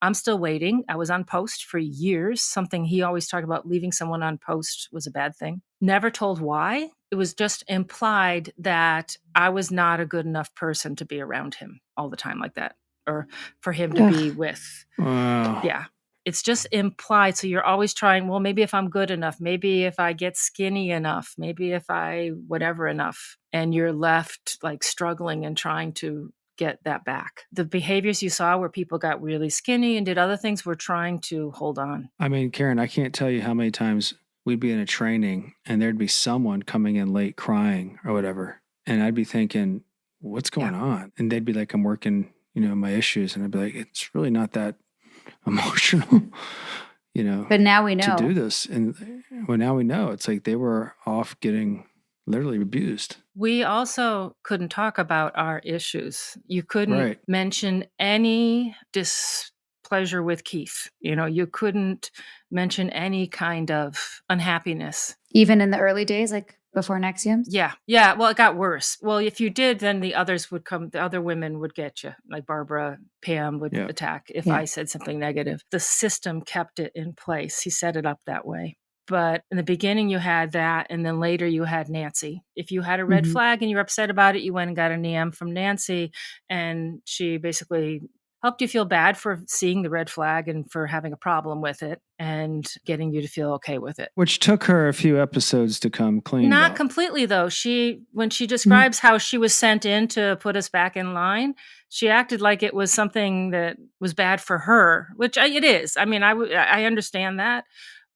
S5: I'm still waiting. I was on post for years. Something he always talked about, leaving someone on post was a bad thing. Never told why. It was just implied that I was not a good enough person to be around him all the time like that, or for him to be with.
S3: Wow.
S5: Yeah. It's just implied. So you're always trying, well, maybe if I'm good enough, maybe if I get skinny enough, maybe if I whatever enough. And you're left like struggling and trying to get that back. The behaviors you saw where people got really skinny and did other things, were trying to hold on.
S3: I mean, Karen, I can't tell you how many times we'd be in a training and there'd be someone coming in late crying or whatever. And I'd be thinking, what's going on? And they'd be like, I'm working, my issues. And I'd be like, it's really not that emotional,
S2: But now we know.
S3: to do this. And well, now we know. It's like they were off getting literally abused.
S5: We also couldn't talk about our issues. You couldn't
S3: Right.
S5: mention any displeasure with Keith. You couldn't mention any kind of unhappiness.
S2: Even in the early days, like before NXIVM?
S5: Yeah. Well, it got worse. Well, if you did, then the others would come. The other women would get you. Like Barbara, Pam would attack if I said something negative. The system kept it in place. He set it up that way. But in the beginning, you had that. And then later you had Nancy. If you had a red flag and you were upset about it, you went and got an EM from Nancy. And she basically helped you feel bad for seeing the red flag and for having a problem with it and getting you to feel okay with it.
S3: Which took her a few episodes to come clean.
S5: Not
S3: up.
S5: completely, though. When she describes how she was sent in to put us back in line, she acted like it was something that was bad for her, which it is. I mean, I understand that,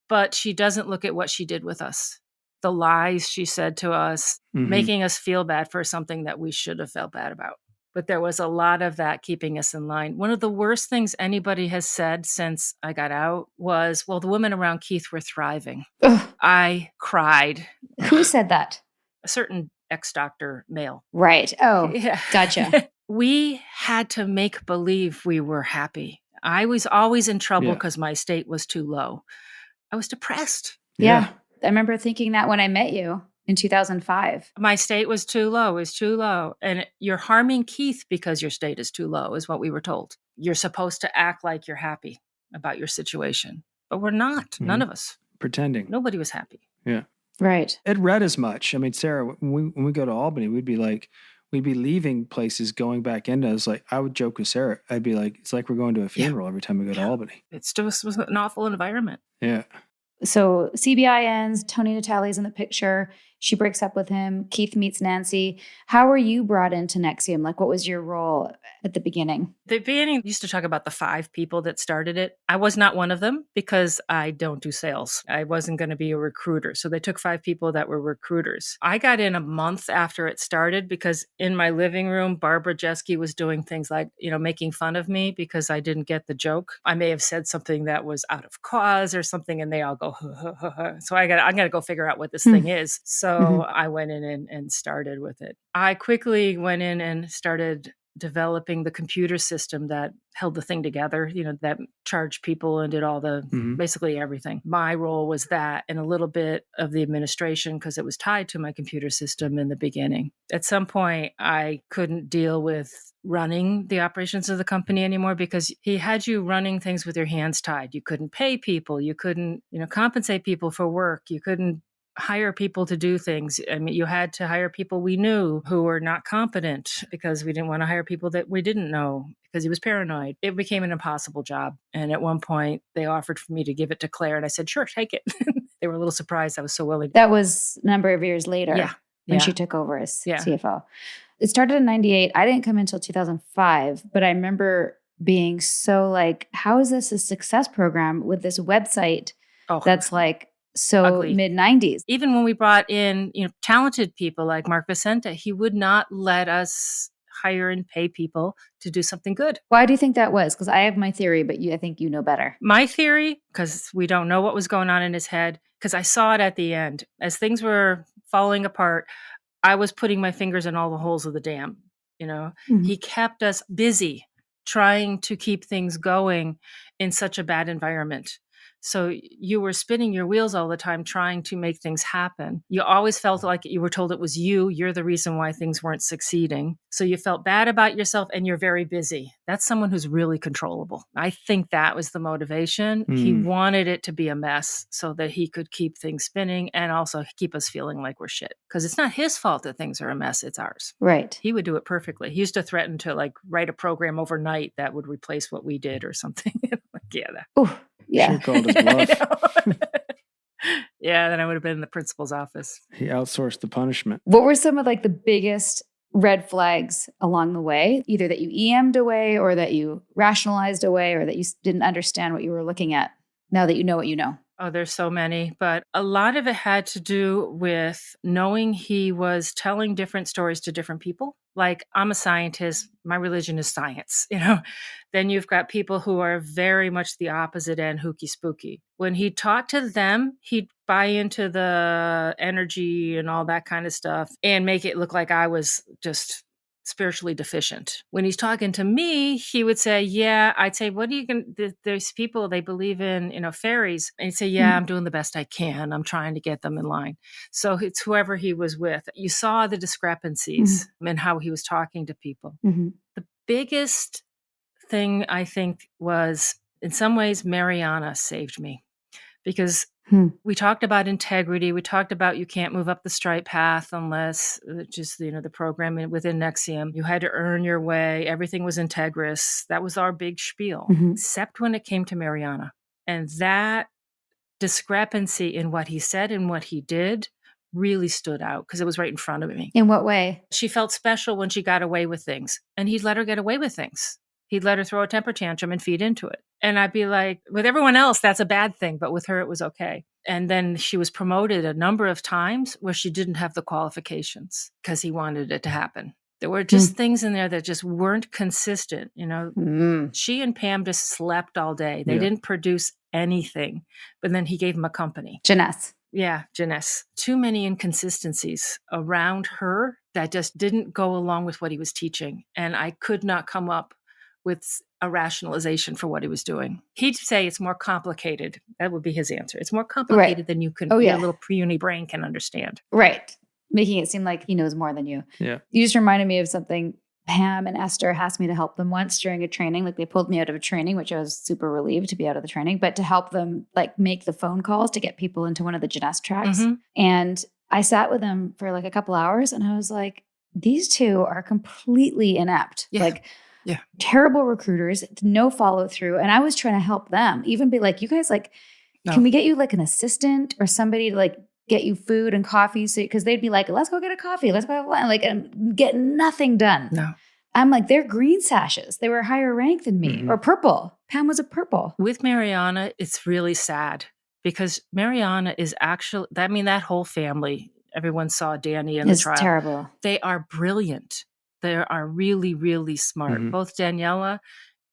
S5: but she doesn't look at what she did with us. The lies she said to us, making us feel bad for something that we should have felt bad about. But there was a lot of that keeping us in line. One of the worst things anybody has said since I got out was, well, the women around Keith were thriving.
S2: Ugh.
S5: I cried.
S2: Who said that?
S5: A certain ex-doctor male.
S2: Right. Oh,
S5: Yeah.
S2: gotcha.
S5: We had to make believe we were happy. I was always in trouble because my state was too low. I was depressed.
S2: Yeah. I remember thinking that when I met you in 2005.
S5: My state was too low, And you're harming Keith because your state is too low, is what we were told. You're supposed to act like you're happy about your situation. But we're not. None of us.
S3: Pretending.
S5: Nobody was happy.
S3: Yeah.
S2: Right.
S3: It read as much. I mean, Sarah, when we go to Albany, we'd be leaving places, going back into. It's like, I would joke with Sarah. I'd be like, it's like we're going to a funeral every time we go to Albany.
S5: It's just was an awful environment.
S3: Yeah.
S2: So CBI ends, Tony Natale's in the picture. She breaks up with him. Keith meets Nancy. How were you brought into NXIVM? Like, what was your role at the beginning?
S5: The beginning used to talk about the 5 people that started it. I was not one of them because I don't do sales. I wasn't going to be a recruiter. So they took 5 people that were recruiters. I got in a month after it started because in my living room, Barbara Jeske was doing things like, making fun of me because I didn't get the joke. I may have said something that was out of cause or something, and they all go, huh, huh, huh, huh. So I got to go figure out what this thing is. So I went in and started with it. I quickly went in and started developing the computer system that held the thing together, that charged people and did all the basically everything. My role was that, and a little bit of the administration because it was tied to my computer system in the beginning. At some point, I couldn't deal with running the operations of the company anymore because he had you running things with your hands tied. You couldn't pay people. You couldn't, compensate people for work. You couldn't hire people to do things. I mean, you had to hire people we knew who were not competent because we didn't want to hire people that we didn't know because he was paranoid. It became an impossible job. And at one point they offered for me to give it to Claire and I said, sure, take it. They were a little surprised I was so willing.
S2: That was a number of years later
S5: Yeah.
S2: when
S5: Yeah.
S2: she took over as
S5: Yeah.
S2: CFO. It started in 98. I didn't come until 2005, but I remember being so like, how is this a success program with this website that's like so
S5: Ugly.
S2: mid 90s?
S5: Even when we brought in, talented people like Mark Vicente, he would not let us hire and pay people to do something good.
S2: Why do you think that was? Because I have my theory, but I think you know better.
S5: My theory, because we don't know what was going on in his head, because I saw it at the end. As things were falling apart, I was putting my fingers in all the holes of the dam. He kept us busy trying to keep things going in such a bad environment. So you were spinning your wheels all the time trying to make things happen. You always felt like you were told it was you're the reason why things weren't succeeding. So you felt bad about yourself and you're very busy. That's someone who's really controllable. I think that was the motivation. He wanted it to be a mess so that he could keep things spinning and also keep us feeling like we're shit. Because it's not his fault that things are a mess, it's ours.
S2: Right.
S5: He would do it perfectly. He used to threaten to write a program overnight that would replace what we did or something.
S2: Ooh, yeah.
S3: Sure called his bluff.
S5: Yeah, then I would have been in the principal's office.
S3: He outsourced the punishment.
S2: What were some of the biggest red flags along the way, either that you EM'd away or that you rationalized away or that you didn't understand what you were looking at now that you know what you know?
S5: Oh, there's so many, but a lot of it had to do with knowing he was telling different stories to different people. Like, I'm a scientist, my religion is science, Then you've got people who are very much the opposite end, hooky spooky. When he talked to them, he'd buy into the energy and all that kind of stuff and make it look like I was just spiritually deficient. When he's talking to me, he would say, yeah, I'd say, what are you going to, there's people, they believe in, fairies. And he'd say, yeah, I'm doing the best I can. I'm trying to get them in line. So it's whoever he was with. You saw the discrepancies in how he was talking to people. The biggest thing I think was, in some ways, Mariana saved me because we talked about integrity. We talked about you can't move up the straight path unless just, the program within NXIVM. You had to earn your way. Everything was integrous. That was our big spiel, except when it came to Mariana. And that discrepancy in what he said and what he did really stood out because it was right in front of me.
S2: In what way?
S5: She felt special when she got away with things, and he'd let her get away with things. He'd let her throw a temper tantrum and feed into it. And I'd be like, with everyone else, that's a bad thing. But with her, it was okay. And then she was promoted a number of times where she didn't have the qualifications because he wanted it to happen. There were just things in there that just weren't consistent. She and Pam just slept all day. They didn't produce anything. But then he gave them a company.
S2: Jess.
S5: Yeah, Jess. Too many inconsistencies around her that just didn't go along with what he was teaching. And I could not come up with a rationalization for what he was doing. He'd say it's more complicated. That would be his answer. It's more complicated than you can, your little pre-uni brain can understand.
S2: Right. Making it seem like he knows more than you.
S3: Yeah.
S2: You just reminded me of something. Pam and Esther asked me to help them once during a training. They pulled me out of a training, which I was super relieved to be out of the training, but to help them make the phone calls to get people into one of the Jess tracks. And I sat with them for a couple hours and I was like, these two are completely inept. Terrible recruiters, no follow through. And I was trying to help them even be like, you guys, can we get you an assistant or somebody to get you food and coffee? So, cause they'd be like, let's go get a coffee. Let's go and get nothing done.
S5: No.
S2: I'm like, they're green sashes. They were higher rank than me or purple. Pam was a purple.
S5: With Mariana, it's really sad because Mariana is actually, that whole family, everyone saw Danny in the trial.
S2: It's terrible.
S5: They are brilliant. They are really, really smart. Both Daniela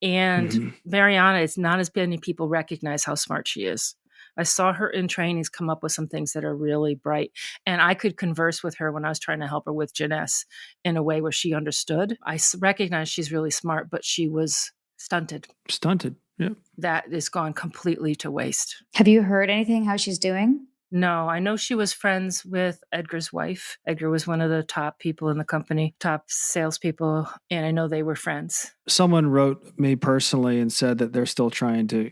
S5: and Mariana, it's not as many people recognize how smart she is. I saw her in trainings come up with some things that are really bright. And I could converse with her when I was trying to help her with Jess in a way where she understood. I recognized she's really smart, but she was stunted.
S3: Stunted. Yeah.
S5: That is gone completely to waste.
S2: Have you heard anything how she's doing?
S5: No, I know she was friends with Edgar's wife. Edgar was one of the top people in the company, top salespeople, and I know they were friends.
S3: Someone wrote me personally and said that they're still trying to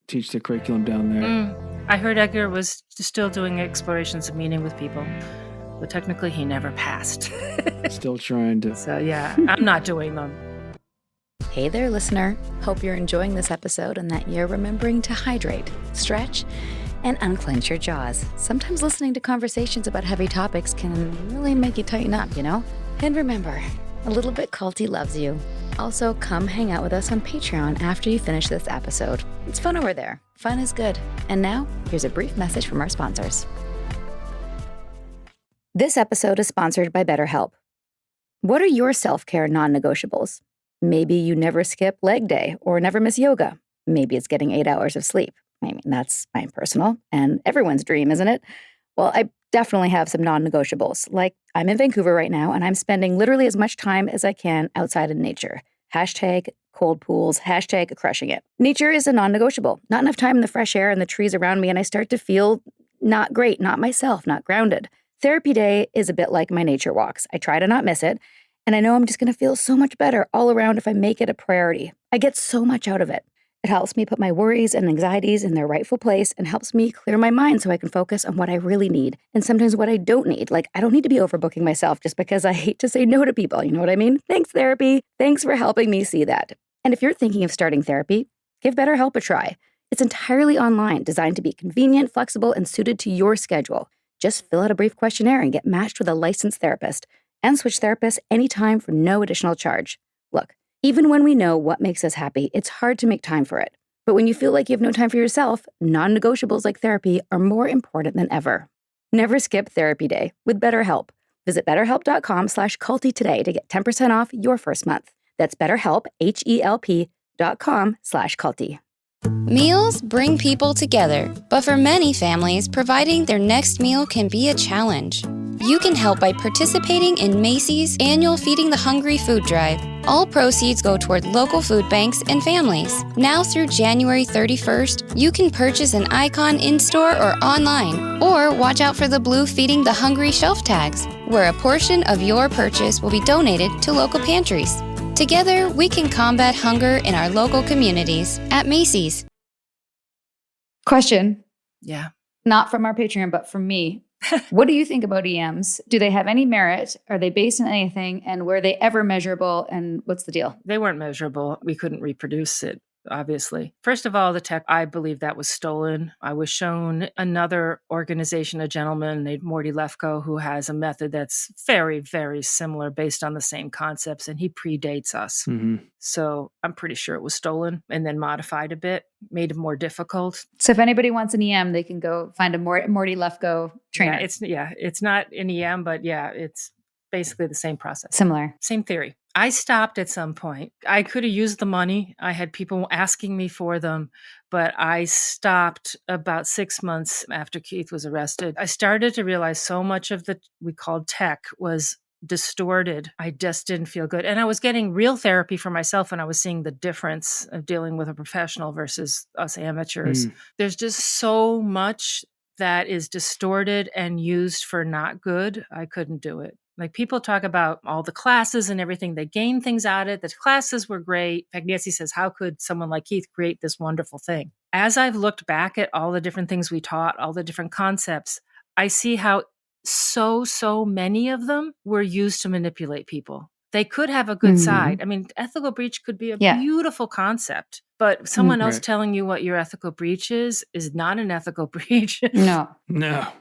S3: teach the curriculum down there.
S5: I heard Edgar was still doing explorations of meaning with people, but technically he never passed.
S3: Still trying to.
S5: So yeah, I'm not doing them.
S6: Hey there, listener. Hope you're enjoying this episode and that you're remembering to hydrate, stretch, and unclench your jaws. Sometimes listening to conversations about heavy topics can really make you tighten up, you know? And remember, a little bit culty loves you. Also, come hang out with us on Patreon after you finish this episode. It's fun over there. Fun is good. And now, here's a brief message from our sponsors. This episode is sponsored by BetterHelp. What are your self-care non-negotiables? Maybe you never skip leg day or never miss yoga. Maybe it's getting 8 hours of sleep. I mean, that's my personal and everyone's dream, isn't it? Well, I definitely have some non-negotiables. Like, I'm in Vancouver right now, and I'm spending literally as much time as I can outside in nature. Hashtag cold pools, hashtag crushing it. Nature is a non-negotiable. Not enough time in the fresh air and the trees around me, and I start to feel not great, not myself, not grounded. Therapy day is a bit like my nature walks. I try to not miss it, and I know I'm just going to feel so much better all around if I make it a priority. I get so much out of it. It helps me put my worries and anxieties in their rightful place and helps me clear my mind so I can focus on what I really need and sometimes what I don't need. Like, I don't need to be overbooking myself just because I hate to say no to people. You know what I mean? Thanks, therapy. Thanks for helping me see that. And if you're thinking of starting therapy, give BetterHelp a try. It's entirely online, designed to be convenient, flexible, and suited to your schedule. Just fill out a brief questionnaire and get matched with a licensed therapist and switch therapists anytime for no additional charge. Look, even when we know what makes us happy, it's hard to make time for it. But when you feel like you have no time for yourself, non-negotiables like therapy are more important than ever. Never skip therapy day with BetterHelp. Visit betterhelp.com/culty today to get 10% off your first month. That's BetterHelp, HELP.com/culty.
S1: Meals bring people together, but for many families, providing their next meal can be a challenge. You can help by participating in Macy's annual Feeding the Hungry food drive. All proceeds go toward local food banks and families. Now through January 31st, you can purchase an icon in-store or online, or watch out for the blue Feeding the Hungry shelf tags, where a portion of your purchase will be donated to local pantries. Together, we can combat hunger in our local communities at Macy's.
S2: Question,
S5: Yeah.
S2: not from our Patreon, but from me. What do you think about EMs? Do they have any merit? Are they based on anything? And were they ever measurable? And what's the deal?
S5: They weren't measurable. We couldn't reproduce it, obviously. First of all, the tech, I believe that was stolen. I was shown another organization, a gentleman named Morty Lefko, who has a method that's very, very similar based on the same concepts, and he predates us.
S3: Mm-hmm.
S5: So I'm pretty sure it was stolen and then modified a bit, made it more difficult.
S2: So if anybody wants an EM, they can go find a Morty Lefko trainer.
S5: It's not an EM, but yeah, it's basically the same process.
S2: Similar.
S5: Same theory. I stopped at some point. I could have used the money. I had people asking me for them, but I stopped about 6 months after Keith was arrested. I started to realize so much of the we called tech was distorted. I just didn't feel good. And I was getting real therapy for myself, and I was seeing the difference of dealing with a professional versus us amateurs. There's just so much that is distorted and used for not good. I couldn't do it. Like, people talk about all the classes and everything. They gain things out of it. The classes were great. In fact, Nancy says, how could someone like Keith create this wonderful thing? As I've looked back at all the different things we taught, all the different concepts, I see how so many of them were used to manipulate people. They could have a good side. I mean, ethical breach could be a beautiful concept, but someone else telling you what your ethical breach is not an ethical breach.
S2: No.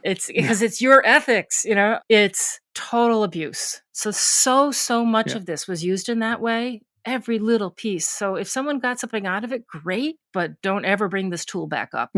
S5: It's because it's your ethics, it's total abuse. So much of this was used in that way, every little piece. So if someone got something out of it, great, but don't ever bring this tool back up.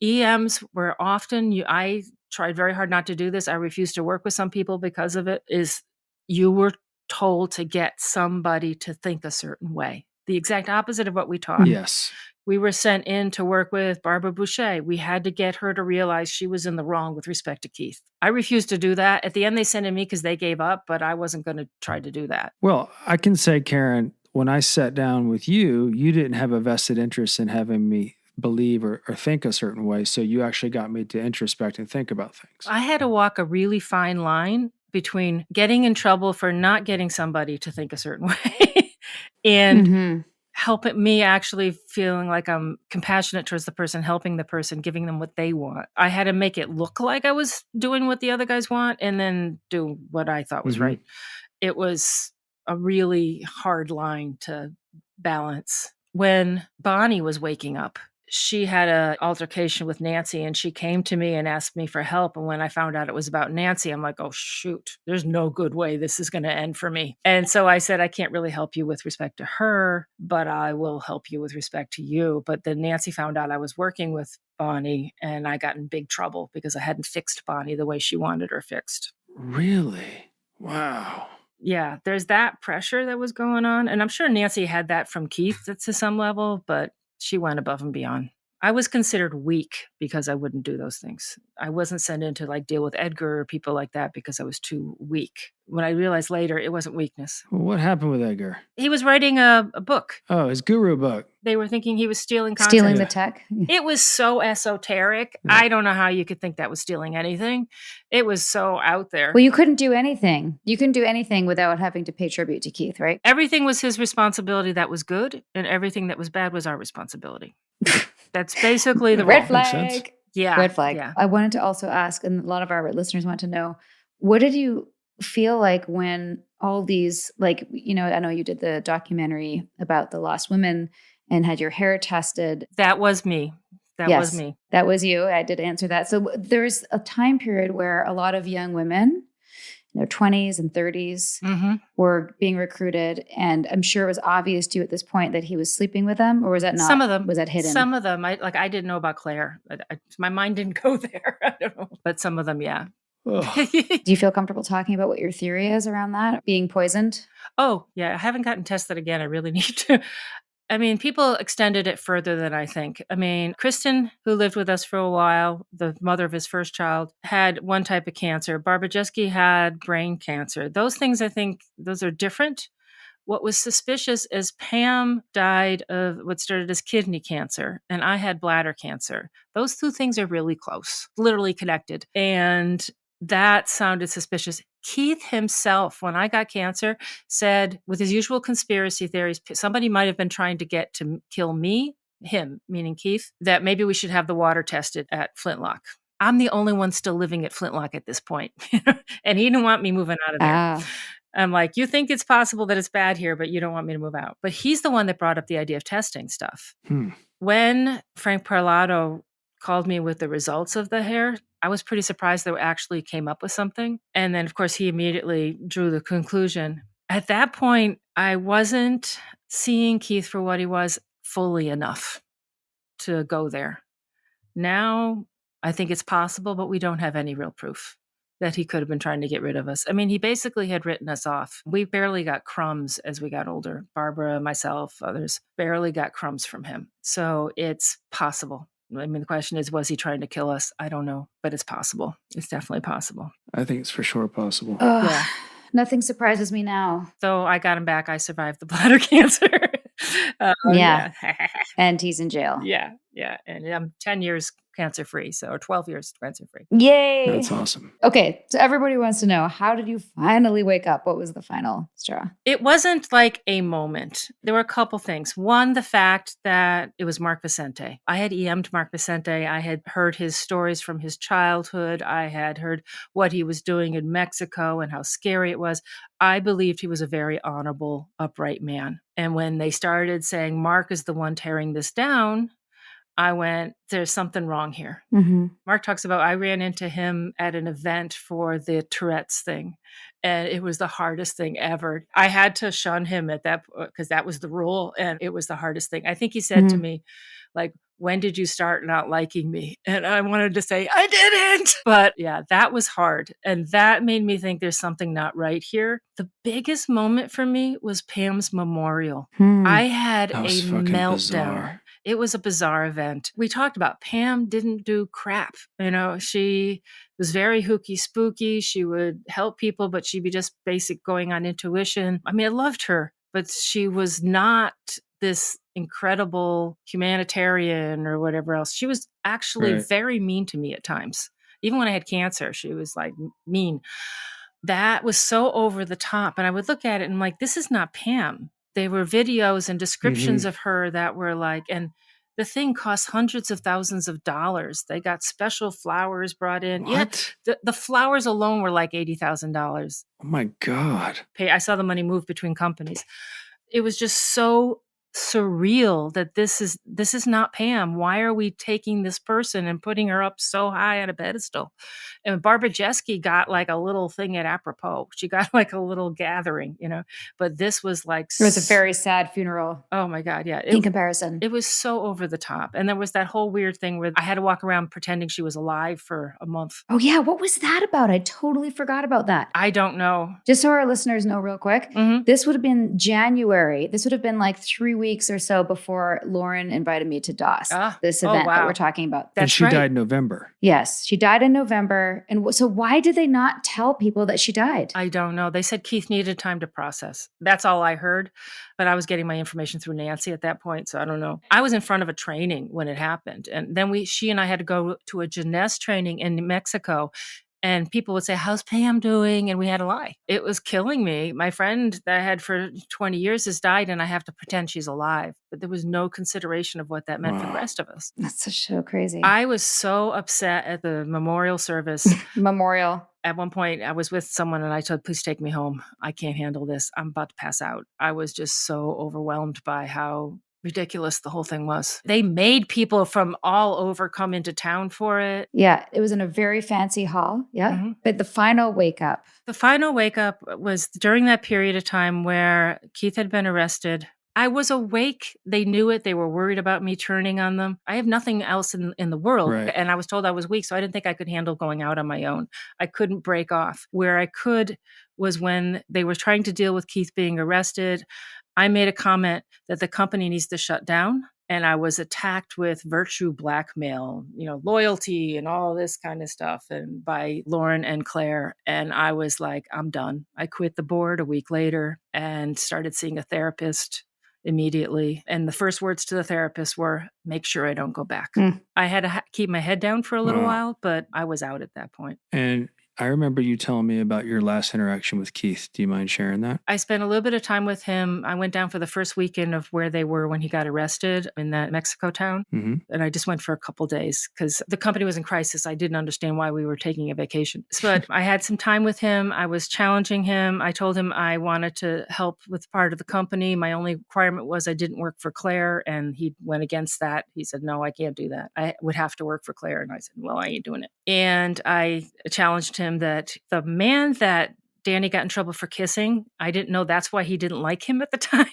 S5: EMs were often, I tried very hard not to do this. I refused to work with some people because of it, is you were told to get somebody to think a certain way. The exact opposite of what we taught.
S3: Yes.
S5: We were sent in to work with Barbara Boucher. We had to get her to realize she was in the wrong with respect to Keith. I refused to do that. At the end, they sent in me because they gave up, but I wasn't going to try to do that.
S3: Well, I can say, Karen, when I sat down with you, you didn't have a vested interest in having me believe or think a certain way. So you actually got me to introspect and think about things.
S5: I had to walk a really fine line between getting in trouble for not getting somebody to think a certain way and
S2: Mhm.
S5: helping me actually feeling like I'm compassionate towards the person, helping the person, giving them what they want. I had to make it look like I was doing what the other guys want and then do what I thought was
S3: Mhm.
S5: right. It was a really hard line to balance. When Bonnie was waking up, she had an altercation with Nancy and she came to me and asked me for help. And when I found out it was about Nancy, I'm like, oh, shoot, there's no good way this is going to end for me. And so I said, I can't really help you with respect to her, but I will help you with respect to you. But then Nancy found out I was working with Bonnie and I got in big trouble because I hadn't fixed Bonnie the way she wanted her fixed.
S3: Really? Wow.
S5: Yeah, there's that pressure that was going on. And I'm sure Nancy had that from Keith to some level, but she went above and beyond. I was considered weak because I wouldn't do those things. I wasn't sent in to like deal with Edgar or people like that because I was too weak. When I realized later, it wasn't weakness.
S3: Well, what happened with Edgar?
S5: He was writing a book.
S3: Oh, his guru book.
S5: They were thinking he was stealing content.
S2: Stealing
S3: Yeah.
S2: the tech.
S5: It was so esoteric.
S3: Yeah.
S5: I don't know how you could think that was stealing anything. It was so out there.
S2: Well, you couldn't do anything. You couldn't do anything without having to pay tribute to Keith, right?
S5: Everything was his responsibility that was good, and everything that was bad was our responsibility. That's basically the
S2: Red
S5: role.
S3: Makes sense.
S2: flag.
S5: Yeah.
S2: Red flag.
S5: Yeah.
S2: I wanted to also ask, and a lot of our listeners want to know, what did you feel like when all these, like, you know, I know you did the documentary about the lost women and had your hair tested.
S5: That was me. That
S2: Yes.
S5: was me.
S2: That was you. I did answer that. So there's a time period where a lot of young women in their 20s and 30s
S5: Mm-hmm.
S2: were being recruited. And I'm sure it was obvious to you at this point that he was sleeping with them, or was that not?
S5: Some of them.
S2: Was that hidden?
S5: Some of them. I didn't know about Claire. My mind didn't go there. I don't know. But some of them, yeah.
S3: Ugh.
S2: Do you feel comfortable talking about what your theory is around that? Being poisoned?
S5: Oh, yeah. I haven't gotten tested again. I really need to. I mean, people extended it further than I think. I mean, Kristen, who lived with us for a while, the mother of his first child, had one type of cancer. Barbara Jeske had brain cancer. Those things, I think, those are different. What was suspicious is Pam died of what started as kidney cancer, and I had bladder cancer. Those two things are really close, literally connected. And that sounded suspicious. Keith himself, when I got cancer, said with his usual conspiracy theories, somebody might have been trying to get to kill me, him, meaning Keith, that maybe we should have the water tested at Flintlock. I'm the only one still living at Flintlock at this point. And he didn't want me moving out of there.
S2: Ah.
S5: I'm like, you think it's possible that it's bad here, but you don't want me to move out. But he's the one that brought up the idea of testing stuff.
S3: Hmm.
S5: When Frank Parlato called me with the results of the hair, I was pretty surprised they actually came up with something. And then, of course, he immediately drew the conclusion. At that point, I wasn't seeing Keith for what he was fully enough to go there. Now, I think it's possible, but we don't have any real proof that he could have been trying to get rid of us. I mean, he basically had written us off. We barely got crumbs as we got older. Barbara, myself, others barely got crumbs from him. So it's possible. I mean, the question is, was he trying to kill us? I don't know, but it's possible. It's definitely possible.
S3: I think it's for sure possible.
S2: Ugh,
S5: Yeah.
S2: Nothing surprises me now.
S5: So I got him back. I survived the bladder cancer.
S2: Yeah.
S5: Yeah.
S2: And he's in jail.
S5: Yeah. Yeah. And I'm 10 years cancer free. So, or 12 years cancer free.
S2: Yay.
S3: That's awesome.
S2: Okay. So everybody wants to know, how did you finally wake up? What was the final straw?
S5: It wasn't like a moment. There were a couple things. One, the fact that it was Mark Vicente. I had EM'd Mark Vicente. I had heard his stories from his childhood. I had heard what he was doing in Mexico and how scary it was. I believed he was a very honorable, upright man. And when they started saying Mark is the one tearing this down, I went, there's something wrong here.
S2: Mm-hmm.
S5: Mark talks about, I ran into him at an event for the Tourette's thing, and it was the hardest thing ever. I had to shun him at that because that was the rule, and it was the hardest thing. I think he said to me, like, when did you start not liking me? And I wanted to say, I didn't. But yeah, that was hard. And that made me think there's something not right here. The biggest moment for me was Pam's memorial. I had
S3: That
S5: a
S3: was fucking
S5: meltdown.
S3: bizarre.
S5: It was a bizarre event. We talked about Pam didn't do crap. She was very hooky spooky. She would help people, but she'd be just basic going on intuition. I mean, I loved her, but she was not this incredible humanitarian or whatever else. She was actually
S3: Right.
S5: very mean to me at times. Even when I had cancer, she was like mean. That was so over the top. And I would look at it and I'm like, this is not Pam. They were videos and descriptions of her that were like, and the thing cost hundreds of thousands of dollars. They got special flowers brought in.
S3: What?
S5: Yeah, the flowers alone were like $80,000.
S3: Oh my God.
S5: I saw the money move between companies. It was just so surreal that this is not Pam. Why are we taking this person and putting her up so high on a pedestal? And Barbara Jeske got like a little thing at apropos. She got like a little gathering, but this was like,
S2: It was a very sad funeral
S5: oh my God. Yeah.
S2: in comparison.
S5: It was so over the top. And there was that whole weird thing where I had to walk around pretending she was alive for a month.
S2: Oh yeah, what was that about? I totally forgot about that.
S5: I don't know.
S2: Just so our listeners know real quick, this would have been January. This would have been like 3 weeks or so before Lauren invited me to DOS, this event that we're talking about.
S3: And she died in November.
S2: Yes, she died in November. And so why did they not tell people that she died?
S5: I don't know. They said Keith needed time to process. That's all I heard. But I was getting my information through Nancy at that point, so I don't know. I was in front of a training when it happened. And then she and I had to go to a Jeunesse training in Mexico. And people would say, how's Pam doing? And we had to lie. It was killing me. My friend that I had for 20 years has died, and I have to pretend she's alive. But there was no consideration of what that meant for the rest of us.
S2: That's so crazy.
S5: I was so upset at the memorial service.
S2: Memorial.
S5: At one point, I was with someone and I said, please take me home. I can't handle this. I'm about to pass out. I was just so overwhelmed by how ridiculous the whole thing was. They made people from all over come into town for it.
S2: Yeah, it was in a very fancy hall. Yeah. But the final wake up.
S5: The final wake up was during that period of time where Keith had been arrested. I was awake. They knew it. They were worried about me turning on them. I have nothing else in the world.
S3: Right.
S5: And I was told I was weak, so I didn't think I could handle going out on my own. I couldn't break off. Where I could was when they were trying to deal with Keith being arrested. I made a comment that the company needs to shut down. And I was attacked with virtue blackmail, loyalty and all this kind of stuff, and by Lauren and Claire. And I was like, I'm done. I quit the board a week later and started seeing a therapist immediately. And the first words to the therapist were, make sure I don't go back. I had to keep my head down for a little while, but I was out at that point.
S3: And I remember you telling me about your last interaction with Keith. Do you mind sharing that?
S5: I spent a little bit of time with him. I went down for the first weekend of where they were when he got arrested in that Mexico town. And I just went for a couple days because the company was in crisis. I didn't understand why we were taking a vacation. But I had some time with him. I was challenging him. I told him I wanted to help with part of the company. My only requirement was I didn't work for Claire. And he went against that. He said, no, I can't do that. I would have to work for Claire. And I said, well, I ain't doing it. And I challenged him that the man that Danny got in trouble for kissing, I didn't know that's why he didn't like him at the time.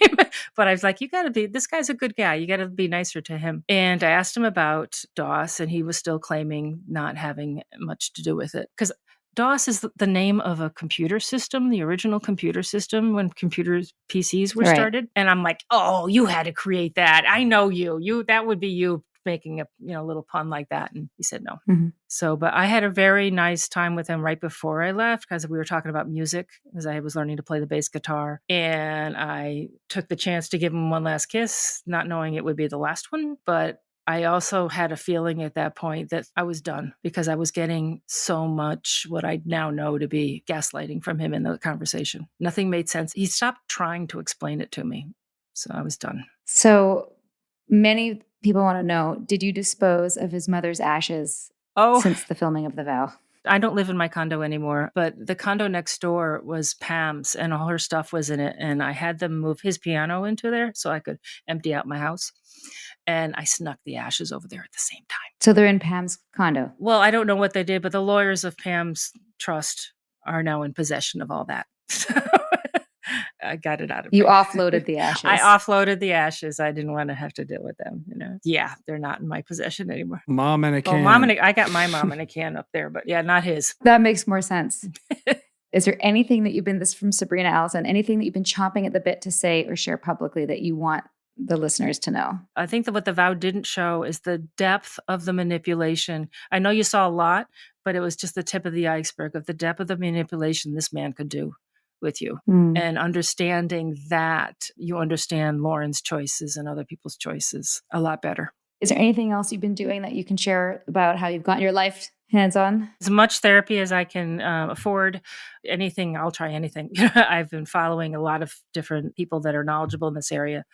S5: But I was like, this guy's a good guy. You got to be nicer to him. And I asked him about DOS, and he was still claiming not having much to do with it. Because DOS is the name of a computer system, the original computer system when PCs were started. And I'm like, oh, you had to create that. I know you. That would be you making a little pun like that. And he said no. So, but I had a very nice time with him right before I left because we were talking about music as I was learning to play the bass guitar. And I took the chance to give him one last kiss, not knowing it would be the last one. But I also had a feeling at that point that I was done because I was getting so much what I now know to be gaslighting from him in the conversation. Nothing made sense. He stopped trying to explain it to me. So I was done.
S2: So many people want to know, did you dispose of his mother's ashes since the filming of The Vow?
S5: I don't live in my condo anymore, but the condo next door was Pam's and all her stuff was in it. And I had them move his piano into there so I could empty out my house. And I snuck the ashes over there at the same time.
S2: So they're in Pam's condo?
S5: Well, I don't know what they did, but the lawyers of Pam's trust are now in possession of all that. I got it out of
S2: You offloaded the ashes.
S5: I offloaded the ashes. I didn't want to have to deal with them. Yeah, they're not in my possession anymore.
S3: Mom in a can.
S5: I got my mom in a can up there, but yeah, not his.
S2: That makes more sense. Is there anything that this from Sabrina Allison, anything that you've been chomping at the bit to say or share publicly that you want the listeners to know?
S5: I think that what the vow didn't show is the depth of the manipulation. I know you saw a lot, but it was just the tip of the iceberg of the depth of the manipulation this man could do with you. And understanding that you understand Lauren's choices and other people's choices a lot better.
S2: Is there anything else you've been doing that you can share about how you've gotten your life hands-on?
S5: As much therapy as I can afford. Anything, I'll try anything. I've been following a lot of different people that are knowledgeable in this area.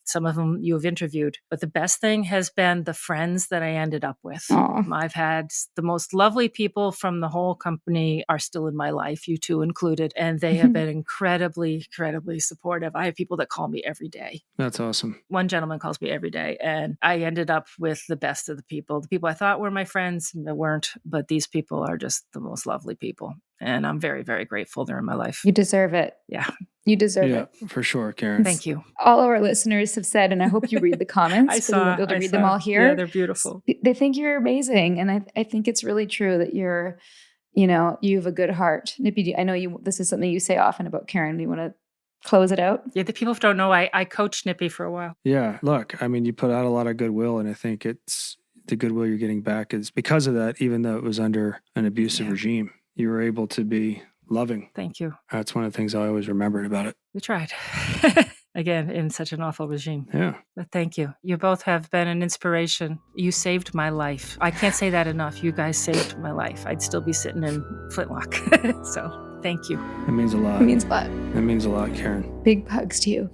S5: Some of them you have interviewed. But the best thing has been the friends that I ended up with. I've had the most lovely people from the whole company are still in my life, you two included. And they have been incredibly, incredibly supportive. I have people that call me every day.
S3: That's awesome.
S5: One gentleman calls me every day. And I ended up with the best of the people. The people I thought were my friends, they weren't. But these people are just the most lovely people. And I'm very, very grateful they're in my life.
S2: You deserve it.
S5: Yeah.
S2: You deserve
S3: Yeah,
S2: it.
S3: for sure, Karen.
S5: Thank you.
S2: All our listeners have said, and I hope you read the comments.
S5: I
S2: because we won't be able to read them all here.
S5: Yeah, they're beautiful.
S2: They think you're amazing. And I think it's really true that you have a good heart. Nippy, I know this is something you say often about Karen. Do you want to close it out?
S5: Yeah, the people don't know I coached Nippy for a while.
S3: Yeah, look, I mean, you put out a lot of goodwill, and I think it's the goodwill you're getting back is because of that, even though it was under an abusive regime, you were able to be loving.
S5: Thank you.
S3: That's one of the things I always remembered about it.
S5: We tried. Again, in such an awful regime.
S3: Yeah.
S5: But thank you. You both have been an inspiration. You saved my life. I can't say that enough. You guys saved my life. I'd still be sitting in Flintlock. So thank you.
S3: It means a lot.
S2: It means a lot.
S3: It means a lot, Karen.
S2: Big hugs to you.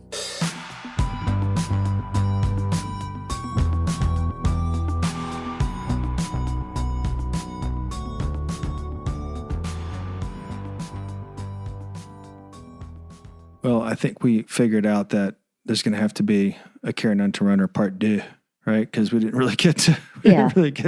S3: Well, I think we figured out that there's going to have to be a Karen Unterreiner part 2, right? Because we didn't really get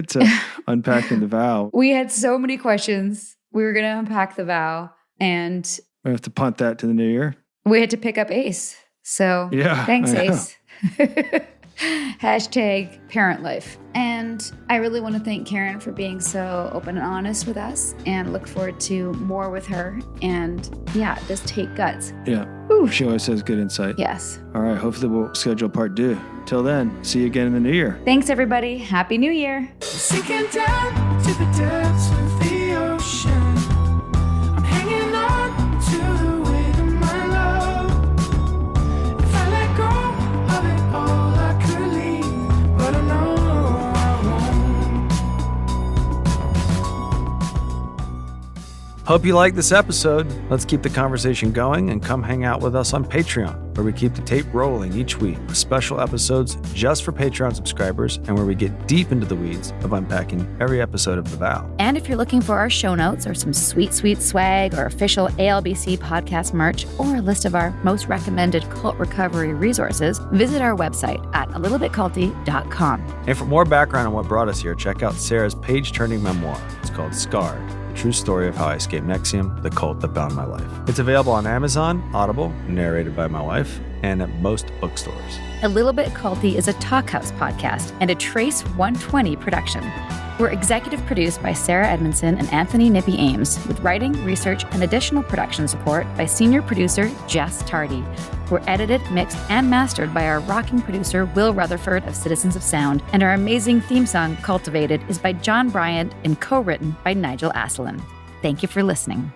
S3: to unpacking the vow.
S2: We had so many questions. We were going to unpack the vow, and
S3: We have to punt that to the new year.
S2: we had to pick up Ace. So
S3: Yeah,
S2: thanks,
S3: I know.
S2: Ace. Hashtag parent life. And I really want to thank Karen for being so open and honest with us, and look forward to more with her. And yeah, just take guts.
S3: Yeah.
S2: Ooh.
S3: She always has good insight.
S2: Yes.
S3: All right. Hopefully we'll schedule part 2. Till then, see you again in the new year.
S2: Thanks, everybody. Happy New Year.
S4: Sinking down to the depths of the ocean. I'm hanging on to the weight of my love. If I let go of it all, I could leave, but I know I won't.
S9: Hope you liked this episode. Let's keep the conversation going and come hang out with us on Patreon, where we keep the tape rolling each week with special episodes just for Patreon subscribers and where we get deep into the weeds of unpacking every episode of The Vow.
S6: And if you're looking for our show notes or some sweet, sweet swag or official ALBC podcast merch or a list of our most recommended cult recovery resources, visit our website at alittlebitculty.com.
S9: And for more background on what brought us here, check out Sarah's page-turning memoir. It's called Scarred, the true story of how I escaped NXIVM, the cult that bound my life. It's available on Amazon, Audible, narrated by my wife, and at most bookstores.
S6: A Little Bit Culty is a Talkhouse podcast and a Trace 120 production. We're executive produced by Sarah Edmondson and Anthony Nippy Ames, with writing, research, and additional production support by senior producer Jess Tardy. We're edited, mixed, and mastered by our rocking producer Will Rutherford of Citizens of Sound, and our amazing theme song, Cultivated, is by John Bryant and co-written by Nigel Asselin. Thank you for listening.